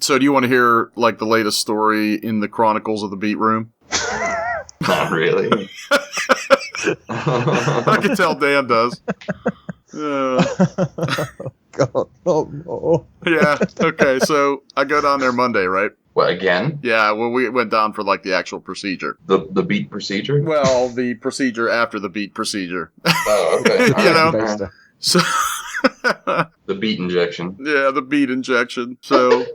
So do you want to hear, like, the latest story in the Chronicles of the Beat Room? Not really. I can tell Dan does. God, no. Yeah, okay, so I go down there Monday, right? What, again? Yeah, well, we went down for, like, the actual procedure. The beat procedure? Well, the procedure after the beat procedure. Oh, okay. You know? Based. So... The beat injection. Yeah, the beat injection. So...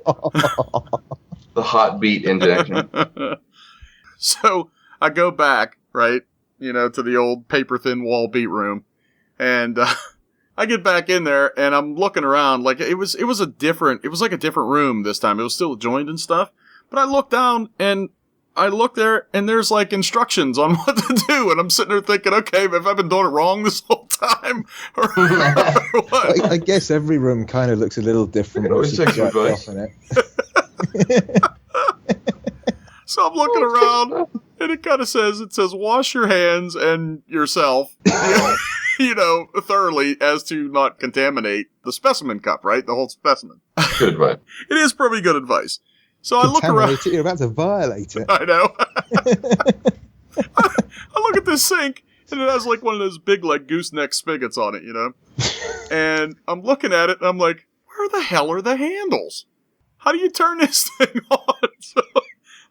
The hot beat injection. So, I go back, right, you know, to the old paper-thin wall beat room, and I get back in there, and I'm looking around, like, it was like a different room this time. It was still joined and stuff, but I look down, and I look there, and there's, like, instructions on what to do, and I'm sitting there thinking, okay, have I been doing it wrong this whole time? Or what? I guess every room kind of looks a little different. It always takes advice. So I'm looking around, and it kind of says, wash your hands and yourself, you know, thoroughly as to not contaminate the specimen cup, right? The whole specimen. Good advice. It is probably good advice. So I look around. You're about to violate it. I know. I look at this sink, and it has like one of those big like gooseneck spigots on it, you know? And I'm looking at it, and I'm like, where the hell are the handles? How do you turn this thing on? So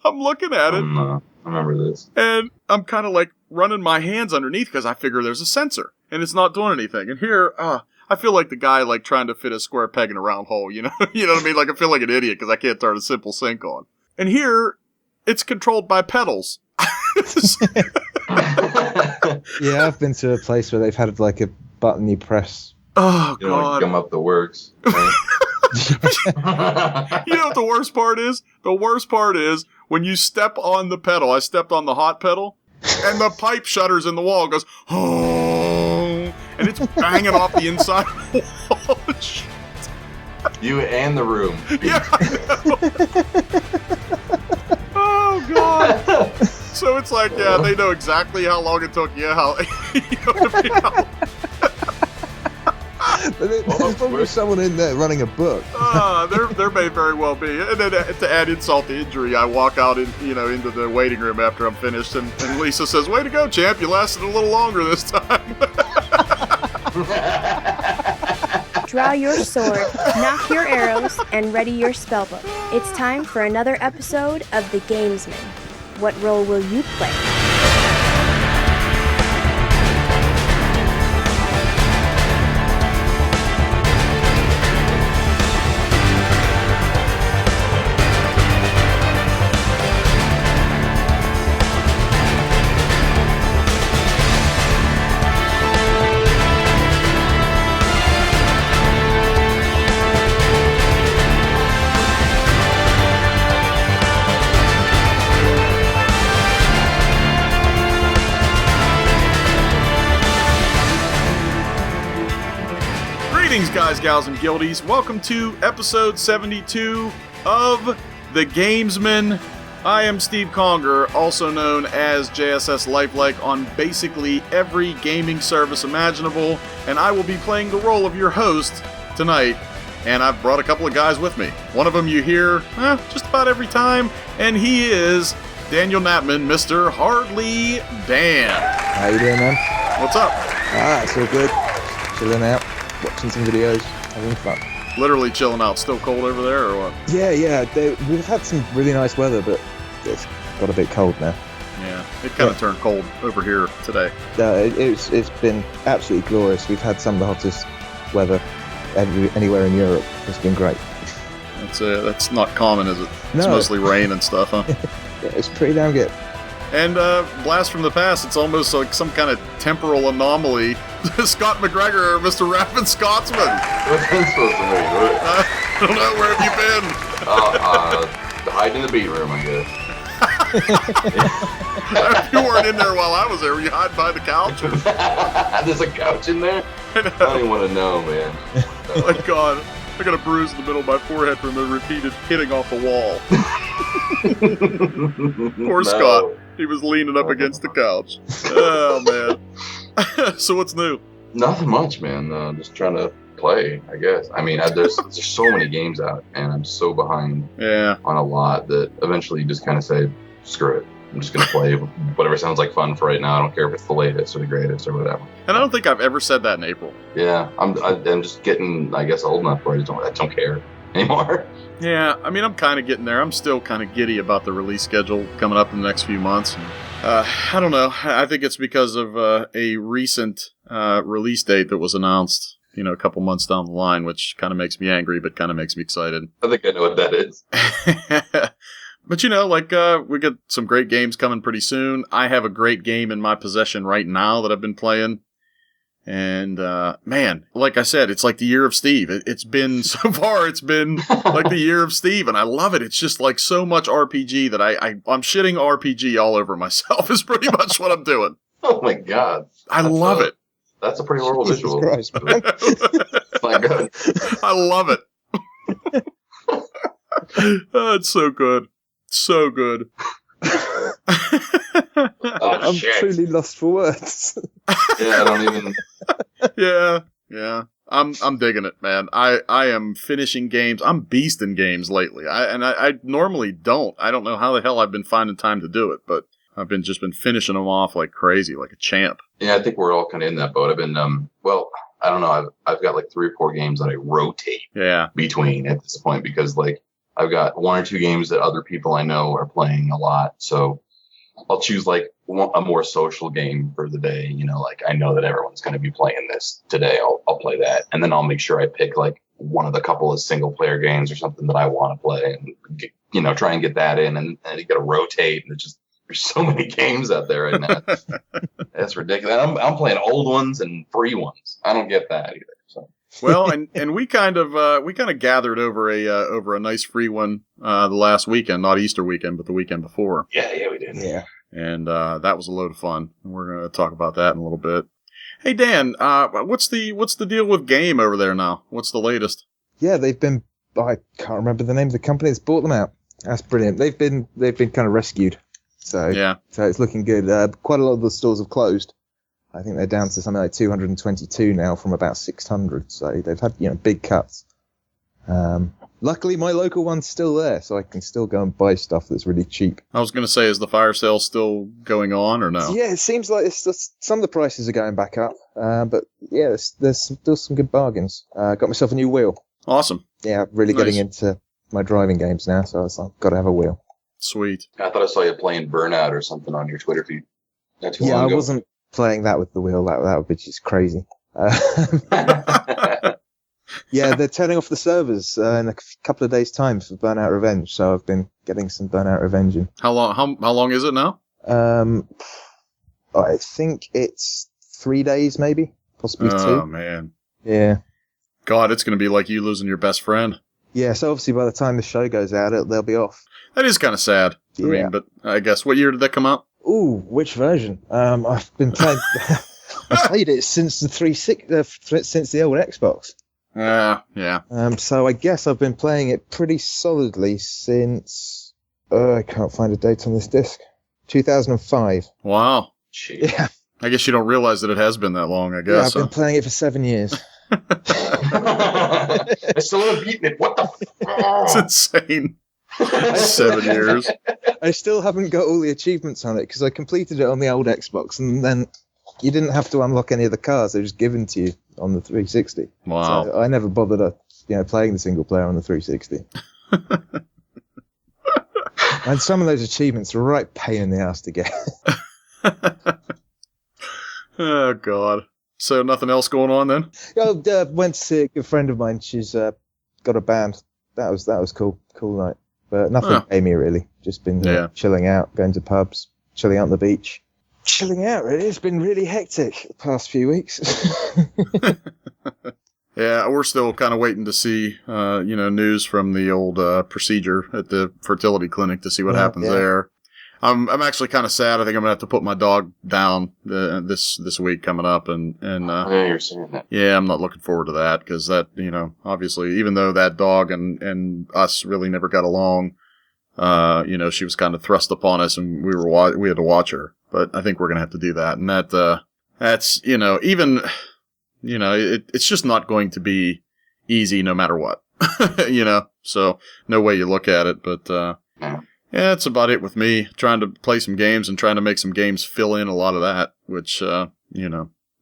I'm looking at it. I remember this. And I'm kind of like running my hands underneath because I figure there's a sensor, and it's not doing anything. And here, I feel like the guy like trying to fit a square peg in a round hole, you know? You know what I mean? Like I feel like an idiot because I can't turn a simple sink on. And here, it's controlled by pedals. Yeah, I've been to a place where they've had like a button you press. Oh, You know, God. gum up the works. Right? You know what the worst part is? The worst part is when you step on the pedal. I stepped on the hot pedal, and the pipe shutters in the wall goes, oh, and it's banging off the inside wall. You and the room. Yeah, I know. Oh, God. So it's like, yeah, they know exactly how long it took you, how, you know, to be out. But there's probably someone in there running a book. There may very well be. And then to add insult to injury, I walk out into the waiting room after I'm finished, and Lisa says, "Way to go, champ! You lasted a little longer this time." Draw your sword, knock your arrows, and ready your spellbook. It's time for another episode of The Gamesmen. What role will you play? Greetings, guys, gals, and guildies. Welcome to episode 72 of The Gamesmen. I am Steve Conger, also known as JSS Lyfeliek on basically every gaming service imaginable, and I will be playing the role of your host tonight. And I've brought a couple of guys with me. One of them you hear just about every time, and he is Daniel Knappman, Mr. Hardlydan. How you doing, man? What's up? It's all good. Chilling out, watching some videos, having fun. Literally chilling out. Still cold over there, or what? Yeah. We've had some really nice weather, but it's got a bit cold now. Yeah, it kind of turned cold over here today. It's been absolutely glorious. We've had some of the hottest weather anywhere in Europe. It's been great. That's not common, is it? It's No. mostly rain and stuff, huh? Yeah, it's pretty damn good. And blast from the past, it's almost like some kind of temporal anomaly. Scott McGregor, Mr. Rabid Scotsman. What's that supposed to mean? I don't know, where have you been? Hiding in the beat room, I guess. You weren't in there while I was there. Were you hiding behind the couch? There's a couch in there? I don't even want to know, man. Oh my God. I got a bruise in the middle of my forehead from the repeated hitting off the wall. Poor Scott. He was leaning up against the couch. Oh, man. So what's new? Nothing much, man. Just trying to play, I guess. I mean, there's so many games out, and I'm so behind on a lot that eventually you just kind of say, screw it. I'm just going to play whatever sounds like fun for right now. I don't care if it's the latest or the greatest or whatever. And I don't think I've ever said that in April. Yeah, I'm just getting, I guess, old enough where I don't care anymore. Yeah, I mean, I'm kind of getting there. I'm still kind of giddy about the release schedule coming up in the next few months. I don't know. I think it's because of a recent release date that was announced, a couple months down the line, which kind of makes me angry, but kind of makes me excited. I think I know what that is. But, we got some great games coming pretty soon. I have a great game in my possession right now that I've been playing. And, man, like I said, it's like the year of Steve. It's been, so far, it's been like the year of Steve, and I love it. It's just like so much RPG that I'm shitting RPG all over myself is pretty much what I'm doing. Oh, my God. I love it. That's a pretty horrible visual. Christ, man. My God. I love it. Oh, it's so good. So good. I'm truly lost for words. Yeah, I don't even. Yeah. I'm digging it, man. I am finishing games. I'm beasting games lately. I normally don't. I don't know how the hell I've been finding time to do it, but I've been finishing them off like crazy, like a champ. Yeah, I think we're all kind of in that boat. I've been I don't know. I've got like 3 or 4 games that I rotate between at this point because like I've got 1 or 2 games that other people I know are playing a lot. So I'll choose like a more social game for the day. Like I know that everyone's going to be playing this today. I'll play that. And then I'll make sure I pick like one of the couple of single player games or something that I want to play and, try and get that in and you got to rotate. And there's so many games out there right now. That's ridiculous. I'm playing old ones and free ones. I don't get that either. So. Well, and we kind of gathered over a nice free one the last weekend, not Easter weekend, but the weekend before. Yeah, we did. Yeah. And that was a load of fun. We're going to talk about that in a little bit. Hey Dan, what's the deal with Game over there now? What's the latest? Yeah, I can't remember the name of the company that's bought them out. That's brilliant. They've been kind of rescued. So it's looking good. Quite a lot of the stores have closed. I think they're down to something like 222 now from about 600. So they've had, big cuts. Luckily, my local one's still there, so I can still go and buy stuff that's really cheap. I was going to say, is the fire sale still going on or no? Yeah, it seems like some of the prices are going back up. But yeah, there's still some good bargains. Got myself a new wheel. Awesome. Yeah, really Nice. getting into my driving games now, so I was like, got to have a wheel. Sweet. I thought I saw you playing Burnout or something on your Twitter feed. Not too Yeah, long I ago. wasn't playing that with the wheel. That would be just crazy. Yeah, they're turning off the servers in a couple of days' time for Burnout Revenge. So I've been getting some Burnout Revenge in. How long is it now? I think it's 3 days, maybe, possibly 2. Oh man. Yeah. God, it's going to be like you losing your best friend. Yeah. So obviously, by the time the show goes out, they'll be off. That is kind of sad. I Yeah. mean, but I guess what year did that come out? Ooh, which version? I've been playing. I played it since the 360, since the old Xbox. Yeah. So I guess I've been playing it pretty solidly since I can't find a date on this disc. 2005. Wow. Jeez. Yeah, I guess you don't realize that it has been that long. I yeah. guess. I've been playing it for 7 years. I still haven't beaten it. What the It's insane. 7 years. I still haven't got all the achievements on it because I completed it on the old Xbox, and then you didn't have to unlock any of the cars; they were just given to you on the 360. Wow. So I never bothered, playing the single player on the 360. And some of those achievements are a right pain in the ass to get. Oh God. So nothing else going on then? Went to see a good friend of mine. She's got a band. That was cool night. But nothing gamey really. Just been chilling out, going to pubs, chilling out on the beach. Chilling out really. It's been really hectic the past few weeks. Yeah, we're still kind of waiting to see, news from the old procedure at the fertility clinic to see what happens there. I'm actually kind of sad. I think I'm gonna have to put my dog down this week coming up, and you're saying that. Yeah, I'm not looking forward to that because that, obviously, even though that dog and us really never got along, she was kind of thrust upon us, and we had to watch her. But I think we're gonna have to do that, and that's even it's just not going to be easy no matter what. So no way you look at it, but yeah, that's about it with me. Trying to play some games and trying to make some games fill in a lot of that, which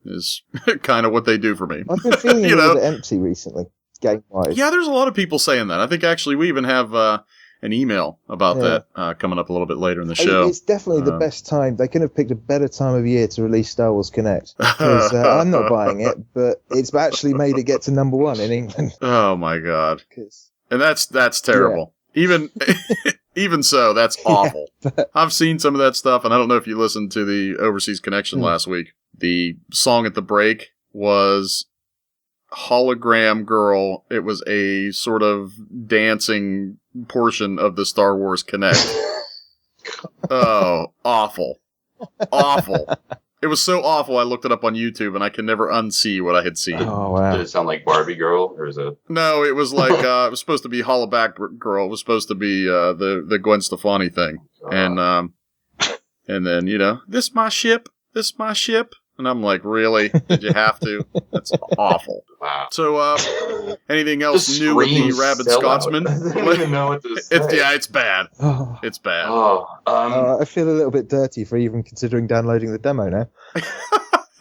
is kind of what they do for me. I've been feeling a little bit empty recently, game-wise. Yeah, there's a lot of people saying that. I think actually we even have an email about that coming up a little bit later in the show. It's definitely the best time. They couldn't have picked a better time of year to release Star Wars Connect. Because I'm not buying it, but it's actually made it get to number 1 in England. Oh my god! And that's terrible. Yeah. Even so, that's awful. I've seen some of that stuff, and I don't know if you listened to the Overseas Connection last week. The song at the break was Hologram Girl. It was a sort of dancing portion of the Star Wars Connect. Oh, awful. Awful. It was so awful I looked it up on YouTube and I can never unsee what I had seen. Oh, wow. Did it sound like Barbie Girl, or is it? No, it was like, it was supposed to be Hollaback Girl. It was supposed to be the Gwen Stefani thing. And then, this my ship. And I'm like, really? Did you have to? That's awful. Wow. So, anything else new with the Rabid Scotsman? I don't even know what to say. It's bad. Oh. It's bad. I feel a little bit dirty for even considering downloading the demo now.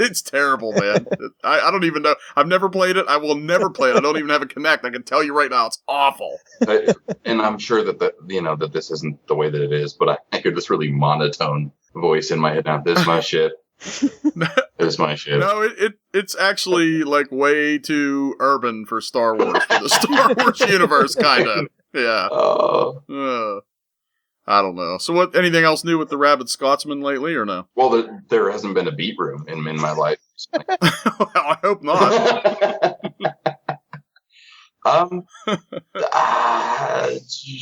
It's terrible, man. I don't even know. I've never played it. I will never play it. I don't even have a Connect. I can tell you right now, it's awful. And I'm sure that this isn't the way that it is, but I hear this really monotone voice in my head now. This is my shit. This is my shit. No, it's actually like way too urban for Star Wars, for the Star Wars universe, kind of. Yeah. I don't know. So, anything else new with the Rabid Scotsman lately, or no? Well, there hasn't been a beat room in my life. Well, I hope not.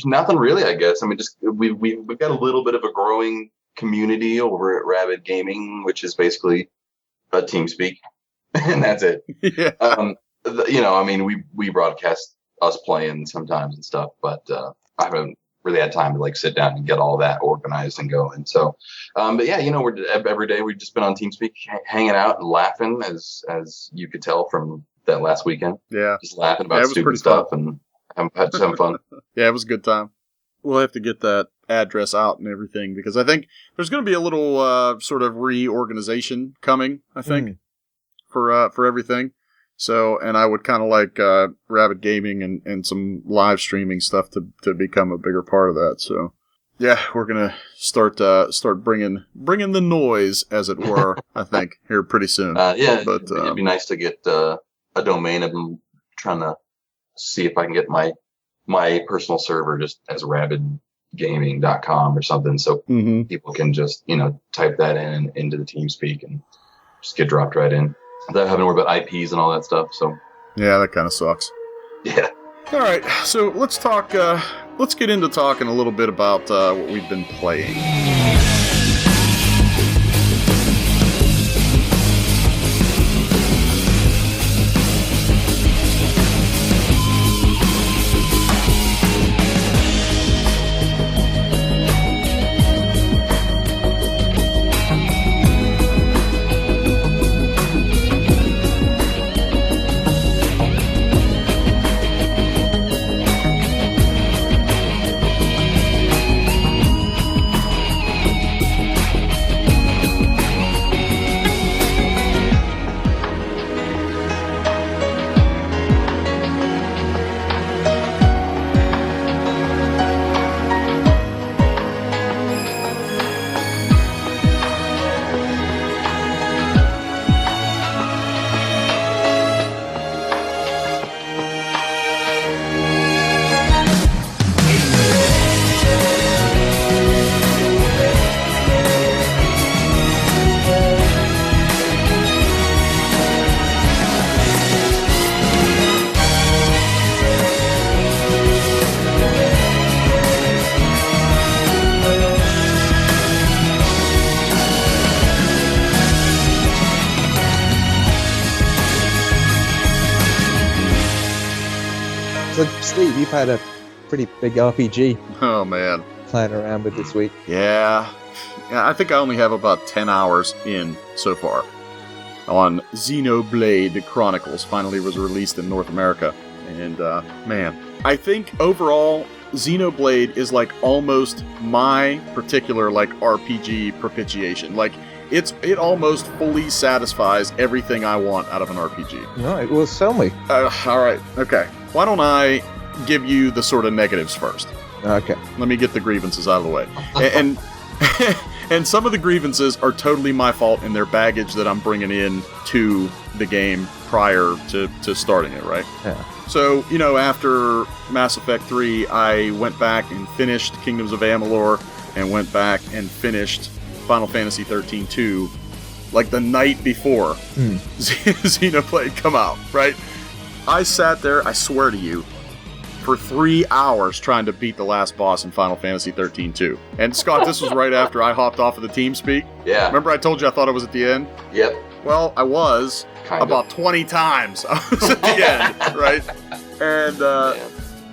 Nothing really, I guess. I mean, just we've got a little bit of a growing community over at Rabid Gaming, which is basically a TeamSpeak, and that's it. Yeah. I mean, we broadcast us playing sometimes and stuff, but I haven't really had time to like sit down and get all that organized and going. So, but yeah, we're every day we've just been on TeamSpeak, hanging out and laughing, as you could tell from that last weekend. Yeah, just laughing about stupid stuff and having fun. Yeah, it was a good time. We'll have to get that address out and everything, because I think there's going to be a little sort of reorganization coming, I think, for everything. So, and I would kind of like Rabid Gaming and some live streaming stuff to become a bigger part of that. So, yeah, we're going to start bringing the noise, as it were, I think, here pretty soon. Yeah, but it'd be nice to get a domain. I've been trying to see if I can get my personal server just as rabidgaming.com or something, so people can just type that into the TeamSpeak and just get dropped right in without having to worry about IPs and all that stuff. So yeah, that kind of sucks. Yeah. All right, so let's talk. Let's get into talking a little bit about what we've been playing. So, Steve, you've had a pretty big RPG. Oh, man. Playing around with this week. Yeah, I think I only have about 10 hours in so far. on Xenoblade Chronicles. Finally was released in North America. And, man, I think overall, Xenoblade is like almost my particular like RPG propitiation. Like, it almost fully satisfies everything I want out of an RPG. Right, well, sell me. Alright, okay. Why don't I give you the sort of negatives first? Okay. Let me get the grievances out of the way. And and some of the grievances are totally my fault and they're baggage that I'm bringing in to the game prior to starting it, right? Yeah. So, you know, after Mass Effect 3, I went back and finished Kingdoms of Amalur and went back and finished Final Fantasy 13-2 like the night before Xenoblade come out, right? I sat there, I swear to you, for 3 hours trying to beat the last boss in Final Fantasy 13-2. And Scott, this was right after I hopped off of the TeamSpeak. Yeah. Remember I told you I thought it was at the end? Yep. Well, I was. About 20 times I was at the end, right? And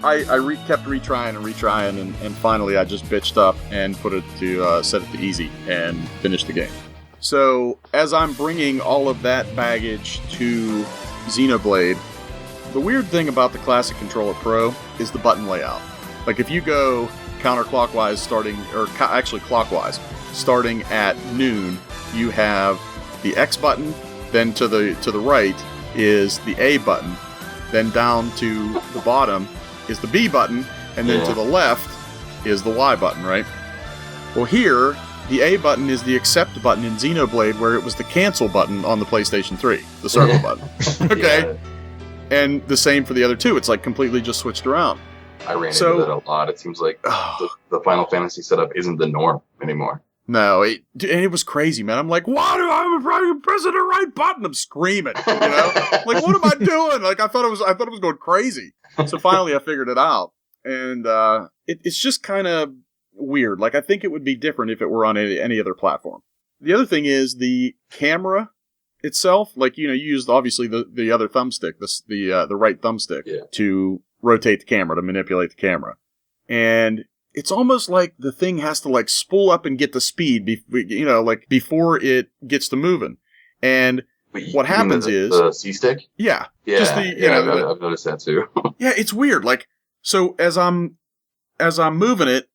I kept retrying, and finally I just bitched up and put it to set it to easy and finished the game. So as I'm bringing all of that baggage to Xenoblade, the weird thing about the Classic Controller Pro is the button layout. Like if you go counterclockwise actually clockwise, starting at noon, you have the X button. Then to the right is the A button. Then down to the bottom is the B button. And then to the left is the Y button, right? Well, here, the A button is the accept button in Xenoblade, where it was the cancel button on the PlayStation 3, the circle button. Okay? Yeah. And the same for the other two. It's like completely just switched around. I ran into that a lot. It seems like the Final Fantasy setup isn't the norm anymore. No, it was crazy, man. I'm like, why do I pressing the right button? I'm screaming, you know? Like, what am I doing? Like, I thought it was going crazy. So finally I figured it out. And it's just kind of weird. Like, I think it would be different if it were on any other platform. The other thing is the camera itself. Like, you know, you used obviously the other thumbstick, the right thumbstick to rotate the camera, to manipulate the camera. And it's almost like the thing has to like spool up and get the speed, before it gets to moving. And what happens is the C-stick. Yeah. Just I've noticed that too. Yeah, it's weird. Like, so as I'm moving it,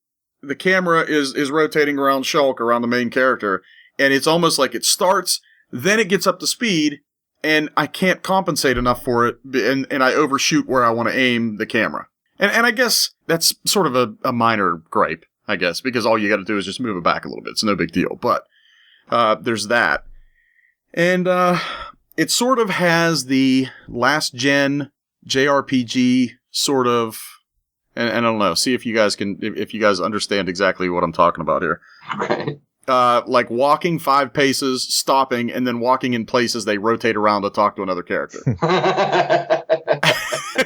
the camera is rotating around Shulk, around the main character, and it's almost like it starts, then it gets up to speed, and I can't compensate enough for it, and I overshoot where I want to aim the camera. And I guess that's sort of a minor gripe, I guess, because all you got to do is just move it back a little bit. It's no big deal. But there's that. And it sort of has the last-gen JRPG sort of... And I don't know. See if you guys understand exactly what I'm talking about here. Okay. Like walking 5 paces, stopping, and then walking in places they rotate around to talk to another character.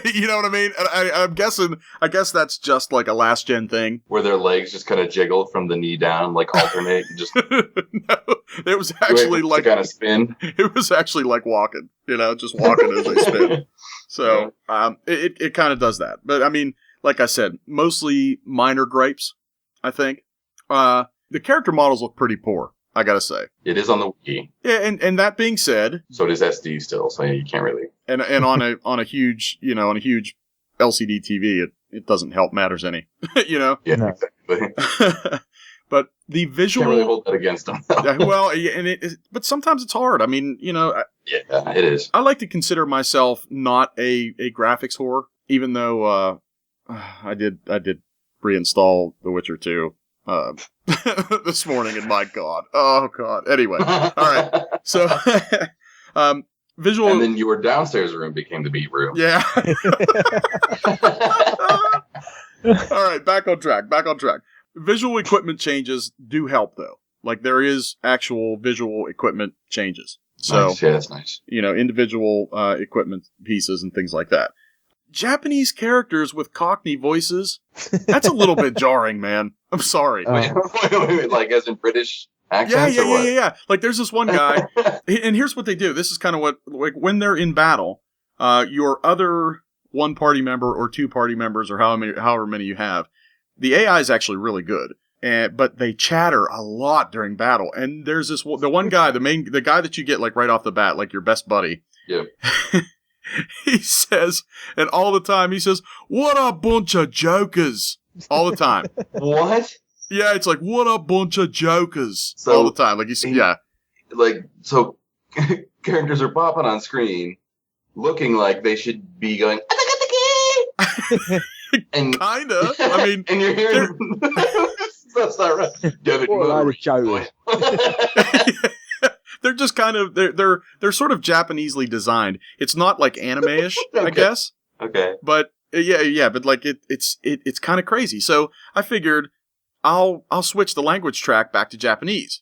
You know what I mean? I'm guessing. I guess that's just like a last gen thing, where their legs just kind of jiggle from the knee down, like alternate. Just no, it was actually like kind of spin. It was actually like walking. You know, just walking as they spin. So it kind of does that. But I mean, like I said, mostly minor gripes. I think the character models look pretty poor. I gotta say, it is on the Wii. Yeah, and that being said, so it is SD still, so you can't really. And on a huge LCD TV, it doesn't help matters any, you know. Yeah, exactly. But the visual can't really hold that against them. Well, but sometimes it's hard. I mean, you know. Yeah, it is. I like to consider myself not a graphics whore, even though I did reinstall The Witcher 2. This morning, and my God. Oh, God. Anyway. All right. So, visual... And then your downstairs room became the beat room. Yeah. All right. Back on track. Visual equipment changes do help, though. Like, there is actual visual equipment changes. So, nice. Yeah, that's nice. You know, individual equipment pieces and things like that. Japanese characters with Cockney voices, that's a little bit jarring, man. I'm sorry. Wait, like as in British accents? Yeah. Like there's this one guy, and here's what they do. This is kind of what, like when they're in battle, your other one party member or 2 party members or however many you have, the AI is actually really good. but they chatter a lot during battle. And there's the one guy, the guy that you get like right off the bat, like your best buddy. Yeah. He says, and all the time he says, "What a bunch of jokers!" All the time. What? Yeah, it's like, "What a bunch of jokers!" So, all the time. Like so characters are popping on screen, looking like they should be going. And kinda. I mean, and you're hearing. That's not right. David Moore. They're just kind of they're sort of Japanesely designed. It's not like anime-ish, okay. I guess. Okay. But but like it's kind of crazy. So I figured I'll switch the language track back to Japanese.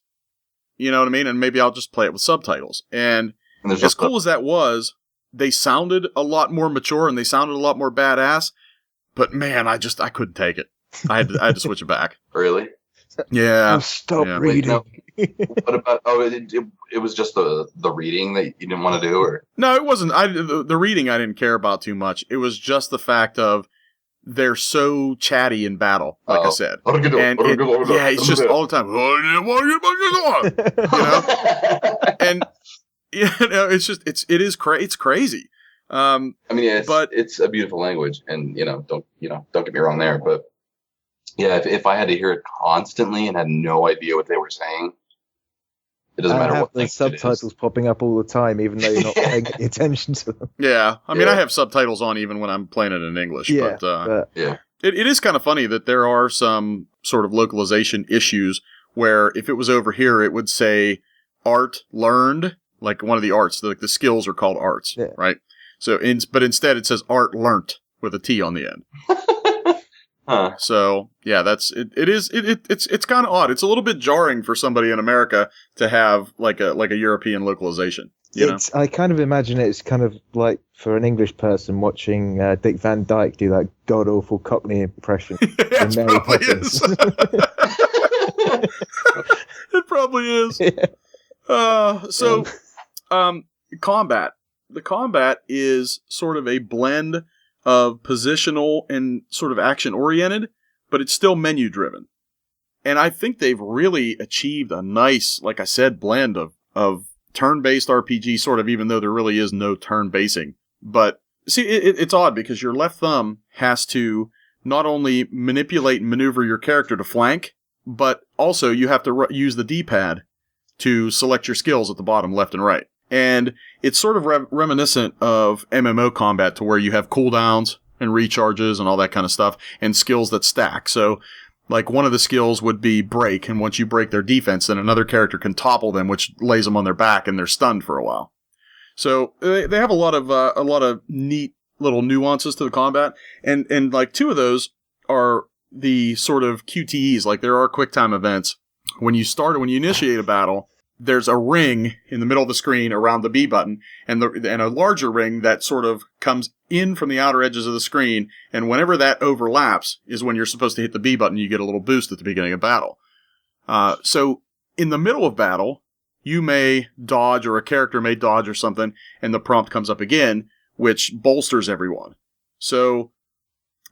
You know what I mean? And maybe I'll just play it with subtitles. And as cool as that was, they sounded a lot more mature and they sounded a lot more badass. But man, I couldn't take it. I had to switch it back. Really? Yeah. Stop reading. Wait, no. What about? Oh, it was just the reading that you didn't want to do, or no, it wasn't. The reading I didn't care about too much. It was just the fact of they're so chatty in battle, like I said, and it's just all the time. You know, and it's crazy. I mean, it's a beautiful language, and don't get me wrong there, but yeah, if I had to hear it constantly and had no idea what they were saying, it doesn't matter what the subtitles popping up all the time, even though you're not paying attention to them. Yeah, I mean, I have subtitles on even when I'm playing it in English. Yeah, but it is kind of funny that there are some sort of localization issues where if it was over here, it would say art learned, like one of the arts, the skills are called arts, right? So, but instead it says art learnt with a T on the end. Huh. So yeah, it's kind of odd. It's a little bit jarring for somebody in America to have like a European localization. You know? I kind of imagine it's kind of like for an English person watching Dick Van Dyke do that god awful Cockney impression. It probably is. It probably is. Yeah. Combat. The combat is sort of a blend of positional and sort of action-oriented, but it's still menu-driven. And I think they've really achieved a nice, like I said, blend of turn-based RPG, sort of, even though there really is no turn-basing. But, see, it's odd, because your left thumb has to not only manipulate and maneuver your character to flank, but also you have to use the D-pad to select your skills at the bottom, left and right. And it's sort of reminiscent of MMO combat to where you have cooldowns and recharges and all that kind of stuff and skills that stack. So, like, one of the skills would be break, and once you break their defense, then another character can topple them, which lays them on their back and they're stunned for a while. So, they have a lot of neat little nuances to the combat. And like, two of those are the sort of QTEs, like there are quick time events. When you initiate a battle, there's a ring in the middle of the screen around the B button, and a larger ring that sort of comes in from the outer edges of the screen, and whenever that overlaps is when you're supposed to hit the B button. You get a little boost at the beginning of battle. So in the middle of battle, you may dodge, or a character may dodge or something, and the prompt comes up again, which bolsters everyone. So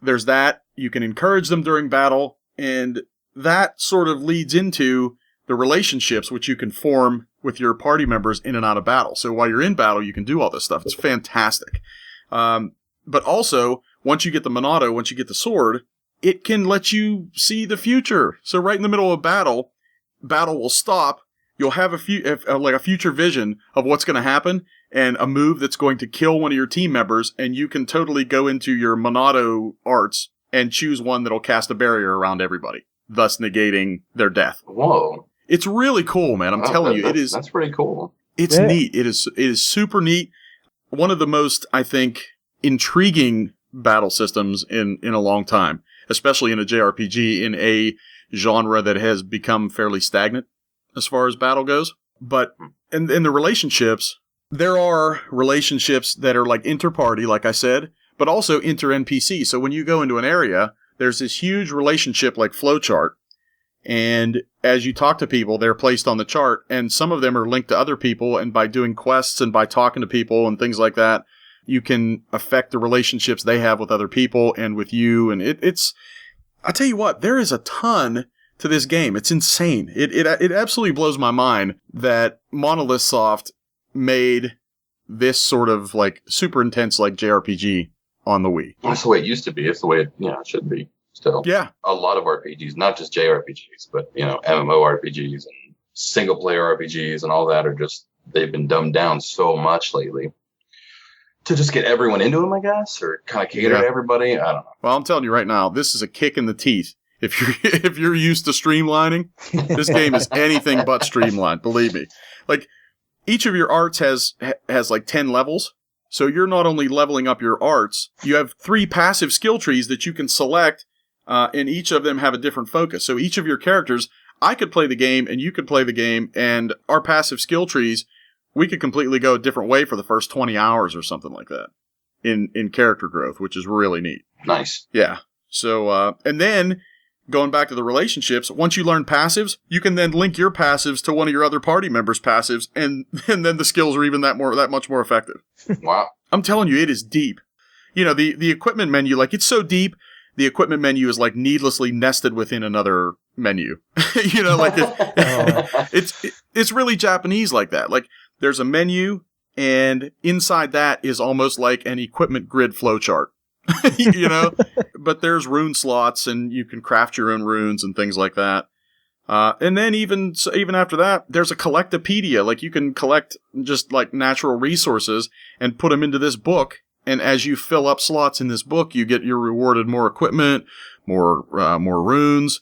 there's that. You can encourage them during battle, and that sort of leads into the relationships which you can form with your party members in and out of battle. So while you're in battle, you can do all this stuff. It's fantastic. But also, once you get the Monado, once you get the sword, it can let you see the future. So right in the middle of battle will stop. You'll have a future vision of what's going to happen and a move that's going to kill one of your team members, and you can totally go into your Monado arts and choose one that'll cast a barrier around everybody, thus negating their death. Whoa. It's really cool, man. I'm telling you, it is. That's pretty cool. It's neat. It is super neat. One of the most, I think, intriguing battle systems in a long time, especially in a JRPG, in a genre that has become fairly stagnant as far as battle goes. But in the relationships, there are relationships that are like inter-party, like I said, but also inter-NPC. So when you go into an area, there's this huge relationship like flowchart. And as you talk to people, they're placed on the chart, and some of them are linked to other people, and by doing quests and by talking to people and things like that, you can affect the relationships they have with other people and with you. And it's, I tell you what, there is a ton to this game. It's insane. It absolutely blows my mind that Monolith Soft made this sort of like super intense like JRPG on the Wii. That's the way it used to be. It's the way it should be still. Yeah. A lot of RPGs, not just JRPGs, but MMORPGs and single player RPGs and all that they've been dumbed down so much lately to just get everyone into them, I guess, or kind of cater to everybody. I don't know. Well, I'm telling you right now, this is a kick in the teeth. If you're used to streamlining, this game is anything but streamlined, believe me. Like, each of your arts has like 10 levels. So you're not only leveling up your arts, you have 3 passive skill trees that you can select, and each of them have a different focus. So each of your characters, I could play the game and you could play the game, and our passive skill trees, we could completely go a different way for the first 20 hours or something like that in character growth, which is really neat. Nice. Yeah. So, and then going back to the relationships, once you learn passives, you can then link your passives to one of your other party members' passives, and then the skills are even that much more effective. Wow. I'm telling you, it is deep. The equipment menu, like, it's so deep, the equipment menu is, like, needlessly nested within another menu. It's really Japanese like that. Like, there's a menu, and inside that is almost like an equipment grid flowchart. But there's rune slots, and you can craft your own runes and things like that. And then even after that, there's a collectopedia. Like, you can collect just like natural resources and put them into this book. And as you fill up slots in this book, you're rewarded more equipment, more runes.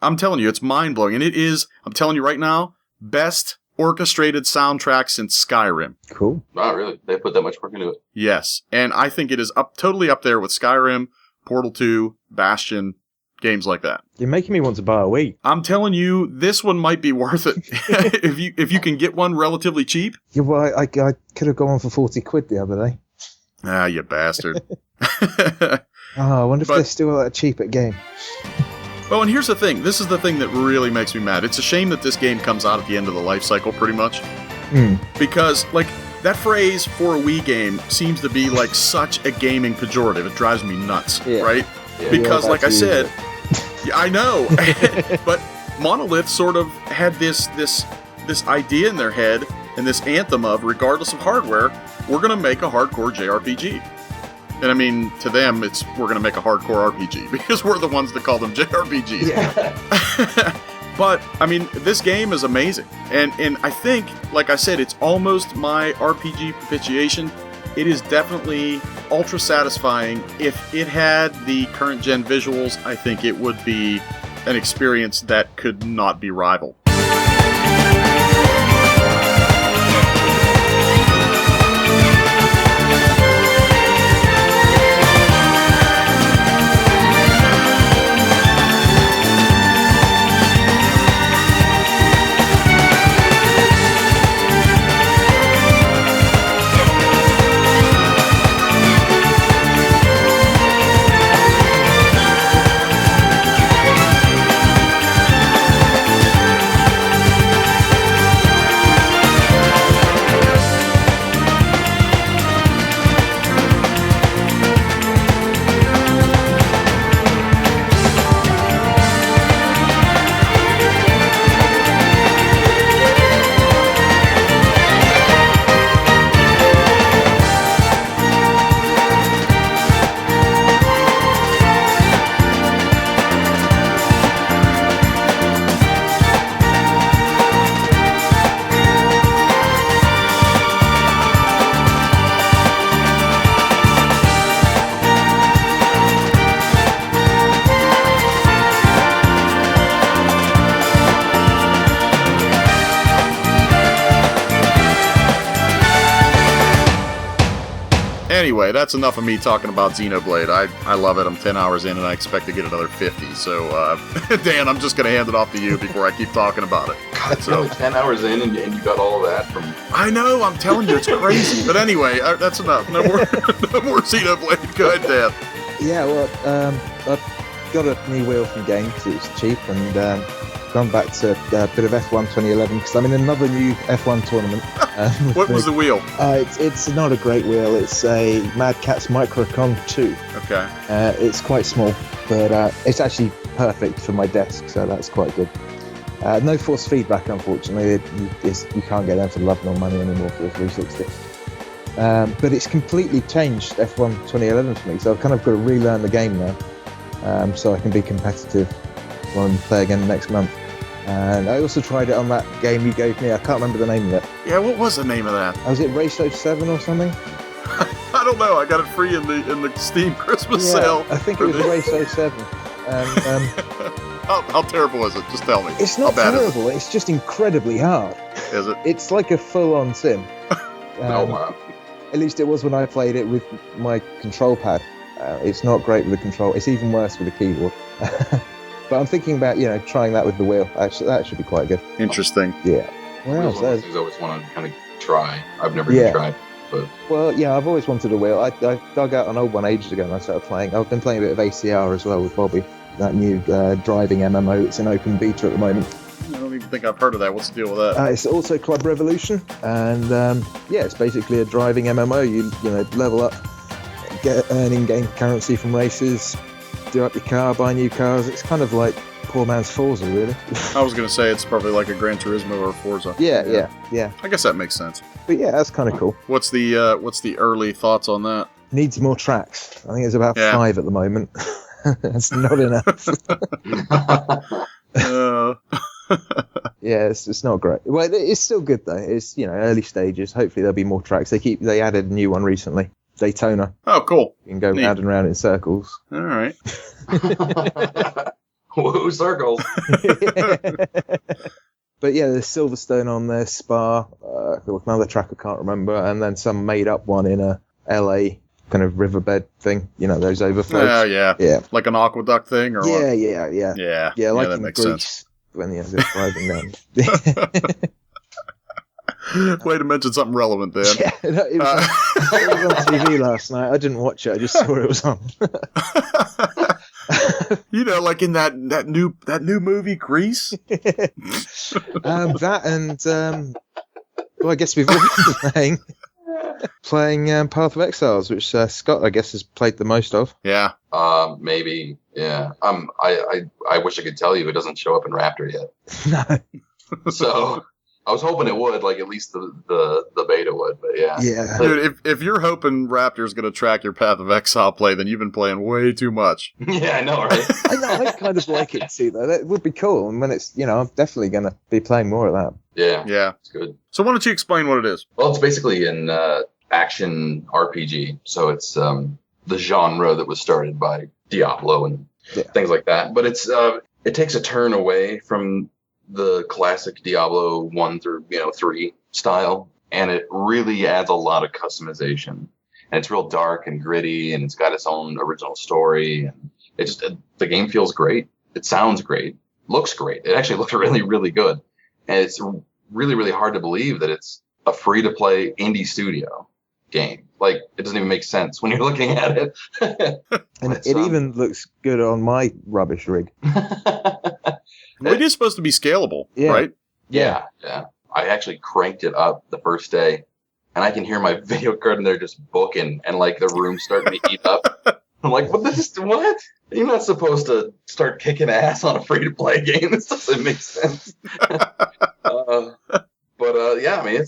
I'm telling you, it's mind blowing. And it is, I'm telling you right now, best orchestrated soundtrack since Skyrim. Cool. Wow, really? They put that much work into it? Yes. And I think it is totally up there with Skyrim, Portal 2, Bastion, games like that. You're making me want to buy a Wii. I'm telling you, this one might be worth it. if you can get one relatively cheap. Yeah, well, I could have gone for 40 quid the other day. Ah, you bastard. I wonder if they're still that cheap at game. Oh, and here's the thing. This is the thing that really makes me mad. It's a shame that this game comes out at the end of the life cycle, pretty much. Because, like, that phrase for a Wii game seems to be, like, such a gaming pejorative. It drives me nuts, right? Yeah, because, like I said, I know. But Monolith sort of had this idea in their head and this anthem of, regardless of hardware, we're going to make a hardcore JRPG. And I mean, to them, we're going to make a hardcore RPG, because we're the ones that call them JRPGs. Yeah. But, I mean, this game is amazing. And I think, like I said, it's almost my RPG propitiation. It is definitely ultra satisfying. If it had the current gen visuals, I think it would be an experience that could not be rivaled. Anyway, that's enough of me talking about Xenoblade. I love it. I'm 10 hours in, and I expect to get another 50. So, Dan, I'm just going to hand it off to you before I keep talking about it. God, so, only 10 hours in, and you got all of that from... I know, I'm telling you, it's crazy. But anyway, that's enough. No more Xenoblade. Go ahead, Dan. Yeah, well, I've got a new wheel from Game because it was cheap, and gone back to a bit of F1 2011 because I'm in another new F1 tournament. What was the wheel? It's not a great wheel. It's a Mad Catz Microcon 2. Okay. It's quite small, but it's actually perfect for my desk, so that's quite good. No force feedback, unfortunately. You can't get them for love nor money anymore for the 360. But it's completely changed F1 2011 for me, so I've kind of got to relearn the game now, so I can be competitive when I play again next month. And I also tried it on that game you gave me. I can't remember the name of it. Yeah, what was the name of that? Was it Race 07 or something? I don't know. I got it free in the Steam Christmas sale. I think it was Race 07. How terrible was it? Just tell me. It's not terrible. It's just incredibly hard. Is it? It's like a full-on sim. Oh, wow. At least it was when I played it with my control pad. It's not great with the control. It's even worse with the keyboard. But I'm thinking about, trying that with the wheel. Actually, that should be quite good. Interesting. Yeah. One of those things I always want to kind of try. I've never even tried. But... Well, yeah, I've always wanted a wheel. I dug out an old one ages ago and I started playing. I've been playing a bit of ACR as well with Bobby. That new driving MMO. It's in open beta at the moment. I don't even think I've heard of that. What's the deal with that? It's also Club Revolution, and it's basically a driving MMO. You level up, get earning game currency from races, do up your car, buy new cars. It's kind of like poor man's Forza, really. I was going to say it's probably like a Gran Turismo or a Forza. Yeah. I guess that makes sense. But yeah, that's kind of cool. What's the early thoughts on that? Needs more tracks. I think it's about 5 at the moment. That's not enough. Yeah, it's not great. Well, it's still good though. It's early stages. Hopefully there'll be more tracks. They added a new one recently, Daytona. Oh, cool. You can go round and round in circles. All right. Whoa, circles. But yeah, there's Silverstone on there, Spa, another track I can't remember, and then some made up one in a LA kind of riverbed thing, those overflows. Oh, yeah. Like an aqueduct thing, or what? Yeah. Yeah, like that in makes Greece, sense. When they're driving down. Way to mention something relevant, Dan. Yeah, it was on TV last night. I didn't watch it. I just saw it was on. Like in that new movie, Grease. That and I guess we've all been playing Path of Exiles, which Scott, I guess, has played the most of. Yeah. Maybe. Yeah. I wish I could tell you it doesn't show up in Raptor yet. No. So I was hoping it would, like at least the beta would, but yeah. Yeah. Dude, if you're hoping Raptor's going to track your Path of Exile play, then you've been playing way too much. Yeah, I know, right? I kind of like it too, though. That would be cool. And when it's, I'm definitely going to be playing more of that. Yeah. It's good. So why don't you explain what it is? Well, it's basically an action RPG. So it's the genre that was started by Diablo and things like that. But it's it takes a turn away from the classic Diablo 1 through 3 style, and it really adds a lot of customization. And it's real dark and gritty, and it's got its own original story, and the game feels great. It sounds great, looks great. It actually looks really, really good, and it's really, really hard to believe that it's a free-to-play indie studio game. Like, it doesn't even make sense when you're looking at it. And it even looks good on my rubbish rig. It is supposed to be scalable, right? Yeah. I actually cranked it up the first day, and I can hear my video card in there just booking, and like the room starting to heat up. I'm like, what? You're not supposed to start kicking ass on a free-to-play game. This doesn't make sense. Yeah, I mean,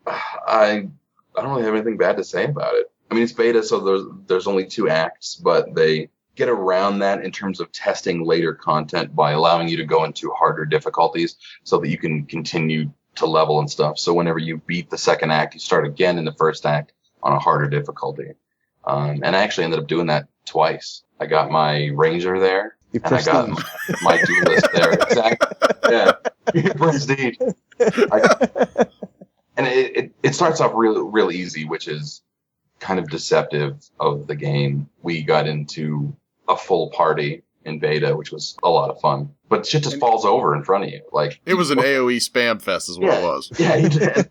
I don't really have anything bad to say about it. I mean, it's beta, so there's only 2 acts, but they get around that in terms of testing later content by allowing you to go into harder difficulties so that you can continue to level and stuff. So whenever you beat the second act, you start again in the first act on a harder difficulty. And I actually ended up doing that twice. I got my Ranger there, and I got my Duelist there. Exactly. Yeah. Prestige. And it starts off real easy, which is kind of deceptive of the game. We got into a full party in beta, which was a lot of fun. But shit just falls over in front of you. Like, it was an AoE spam fest is what it was. Yeah,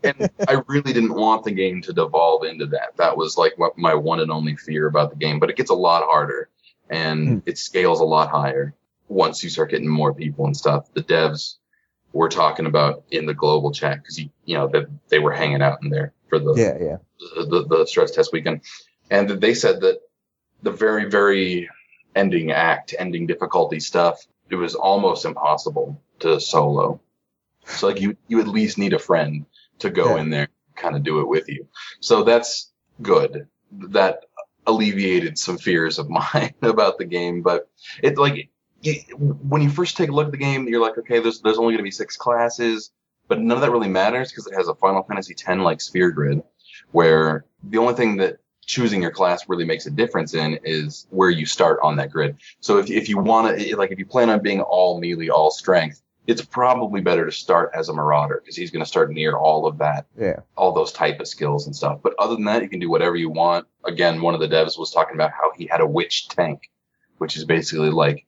and I really didn't want the game to devolve into that. That was like what my one and only fear about the game. But it gets a lot harder, and it scales a lot higher once you start getting more people and stuff. The devs were talking about in the global chat, because they were hanging out in there for the stress test weekend, and they said that the very, very ending difficulty stuff it was almost impossible to solo. So like you at least need a friend to go in there, kind of do it with you. So that's good. That alleviated some fears of mine about the game. But it like when you first take a look at the game, you're like, okay, there's only going to be 6 classes, but none of that really matters because it has a Final Fantasy X like sphere grid, where the only thing that choosing your class really makes a difference in is where you start on that grid. So if you want to, like, if you plan on being all melee, all strength, it's probably better to start as a Marauder because he's going to start near all of that, all those type of skills and stuff. But other than that, you can do whatever you want. Again, one of the devs was talking about how he had a witch tank, which is basically like,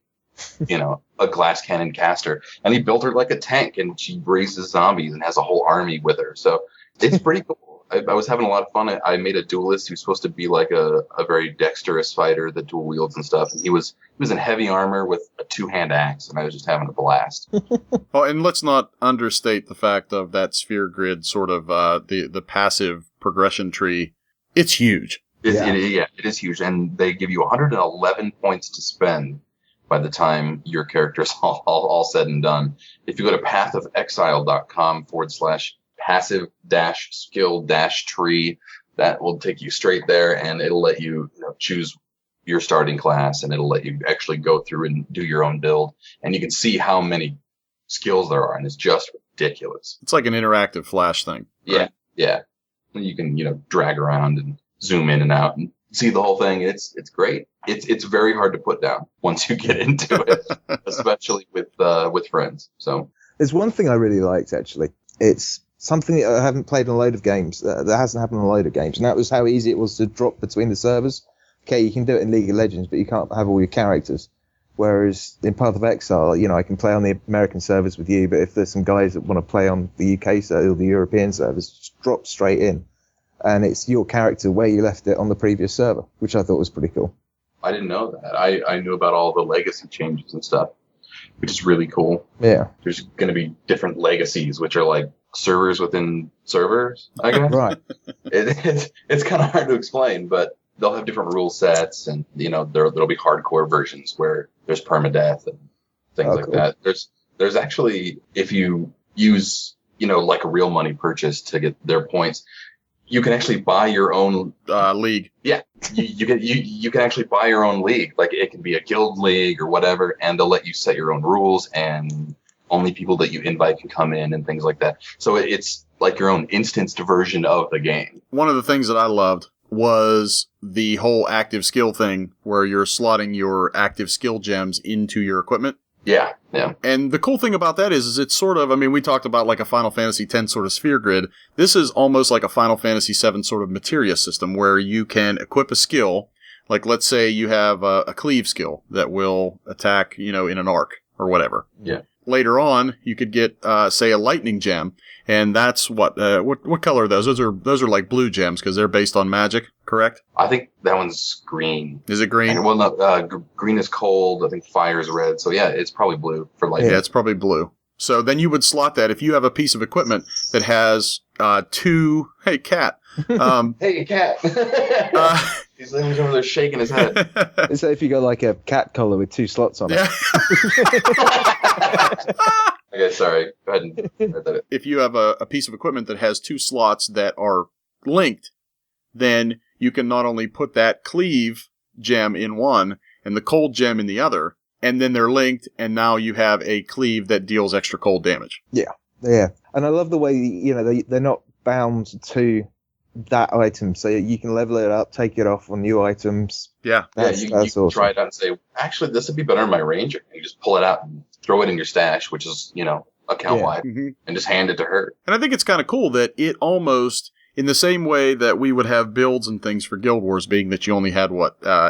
you know, a glass cannon caster, and he built her like a tank, and she raises zombies and has a whole army with her. So it's pretty cool. I was having a lot of fun. I made a duelist who's supposed to be like a very dexterous fighter that dual wields and stuff. And he was in heavy armor with a 2-hand axe, and I was just having a blast. Oh, and let's not understate the fact of that sphere grid, sort of the passive progression tree. It's huge. It is huge, and they give you 111 points to spend by the time your character's all said and done. If you go to pathofexile.com/passive-skill-tree, that will take you straight there, and it'll let you, choose your starting class, and it'll let you actually go through and do your own build, and you can see how many skills there are, and it's just ridiculous. It's like an interactive Flash thing. Right? Yeah. You can, drag around and zoom in and out and see the whole thing. It's great. It's very hard to put down once you get into it, especially with friends. So there's one thing I really liked, actually. It's something that I haven't played in a load of games. That hasn't happened in a load of games, and that was how easy it was to drop between the servers. Okay, you can do it in League of Legends, but you can't have all your characters. Whereas in Path of Exile, I can play on the American servers with you, but if there's some guys that want to play on the UK server or the European servers, just drop straight in. And it's your character where you left it on the previous server, which I thought was pretty cool. I didn't know that. I knew about all the legacy changes and stuff, which is really cool. Yeah. There's going to be different legacies, which are like servers within servers, I guess. Right. It's kind of hard to explain, but they'll have different rule sets, and there'll be hardcore versions where there's permadeath and things like that. There's actually, if you use like a real money purchase to get their points, you can actually buy your own league. Yeah, you can actually buy your own league. Like it can be a guild league or whatever, and they'll let you set your own rules, and only people that you invite can come in and things like that. So it's like your own instanced version of the game. One of the things that I loved was the whole active skill thing, where you're slotting your active skill gems into your equipment. Yeah. And the cool thing about that is it's sort of, we talked about like a Final Fantasy X sort of sphere grid. This is almost like a Final Fantasy VII sort of materia system where you can equip a skill. Like, let's say you have a cleave skill that will attack, in an arc or whatever. Yeah. Later on, you could get, say, a lightning gem, and that's what color are those? Those are like blue gems because they're based on magic, correct? I think that one's green. Is it green? Well, no, green is cold. I think fire is red. So yeah, it's probably blue for lightning. Yeah, it's probably blue. So then you would slot that if you have a piece of equipment that has 2. Hey, cat. Hey, cat. He's over there shaking his head. So if you got like a cat collar with 2 slots on it. Okay, sorry. Go ahead and write that. If you have a piece of equipment that has 2 slots that are linked, then you can not only put that cleave gem in one and the cold gem in the other, and then they're linked, and now you have a cleave that deals extra cold damage. Yeah. And I love the way, they're not bound to that item, so you can level it up, take it off on new items. Yeah. You can awesome. try it out and say, actually, this would be better in my ranger. You just pull it out and throw it in your stash, which is, account-wide, and just hand it to her. And I think it's kind of cool that it almost, in the same way that we would have builds and things for Guild Wars, being that you only had,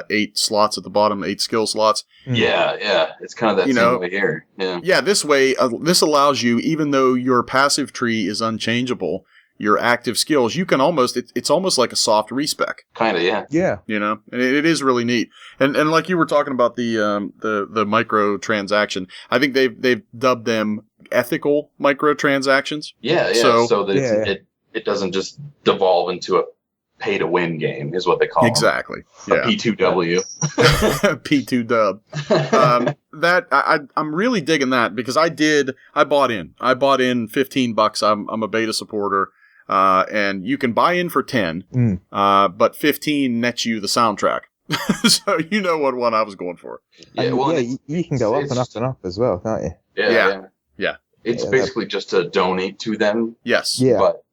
8 slots at the bottom, 8 skill slots. Yeah. It's kind of that same way here. Yeah, this way, this allows you, even though your passive tree is unchangeable, your active skills, you can almost, it's almost like a soft respec. Kind of, yeah. Yeah. And it is really neat. And like you were talking about the microtransaction, I think they've dubbed them ethical microtransactions. Yeah. So that it doesn't just devolve into a pay to win game is what they call exactly. them. A P2W. P2 dub. I'm really digging that because I bought in $15. I'm a beta supporter. And you can buy in for 10, but 15 nets you the soundtrack. So you know what one I was going for. Yeah, well, you can go up and up and up as well, can't you? Yeah. It's basically just to donate to them. Yes. Yeah. But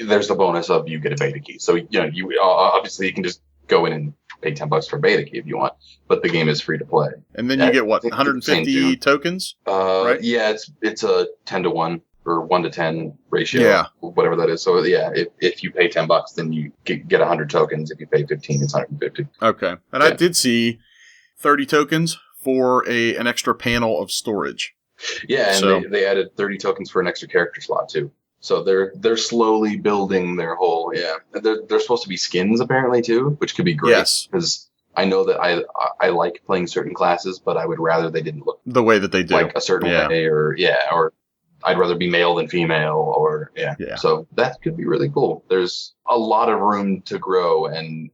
there's the bonus of you get a beta key. So, you obviously you can just go in and pay $10 for a beta key if you want, but the game is free to play. And then you get what, 150 tokens? Right? Yeah, it's a 10-to-1 or 1-to-10 ratio, whatever that is. So if you pay $10, then you get 100 tokens. If you pay 15, it's 150. Okay, and I did see 30 tokens for an extra panel of storage. Yeah, and they added 30 tokens for an extra character slot too. So they're slowly building their whole They're supposed to be skins apparently too, which could be great. Yes, because I know that I like playing certain classes, but I would rather they didn't look the way that they do, like a certain way, or I'd rather be male than female, or So that could be really cool. There's a lot of room to grow, and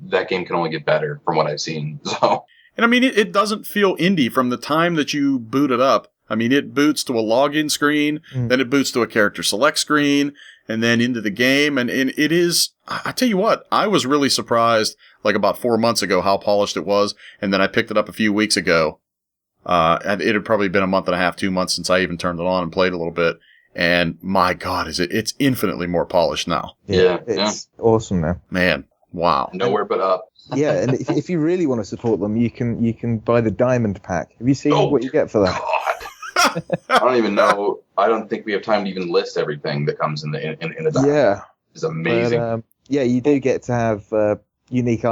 that game can only get better from what I've seen. So, and I mean, it doesn't feel indie from the time that you boot it up. I mean, it boots to a login screen, then it boots to a character select screen, and then into the game. And it is, I tell you what, I was really surprised, like about 4 months ago, how polished it was. And then I picked it up a few weeks ago. And it had probably been a month and a half, 2 months since I even turned it on and played a little bit. And my God, it's infinitely more polished now. Yeah, it's awesome now. Man, wow. Nowhere but up. Yeah, and if you really want to support them, you can buy the Diamond Pack. Have you seen what you get for that? God. I don't even know. I don't think we have time to even list everything that comes in the Diamond. Yeah, it's amazing. But, you do get to have unique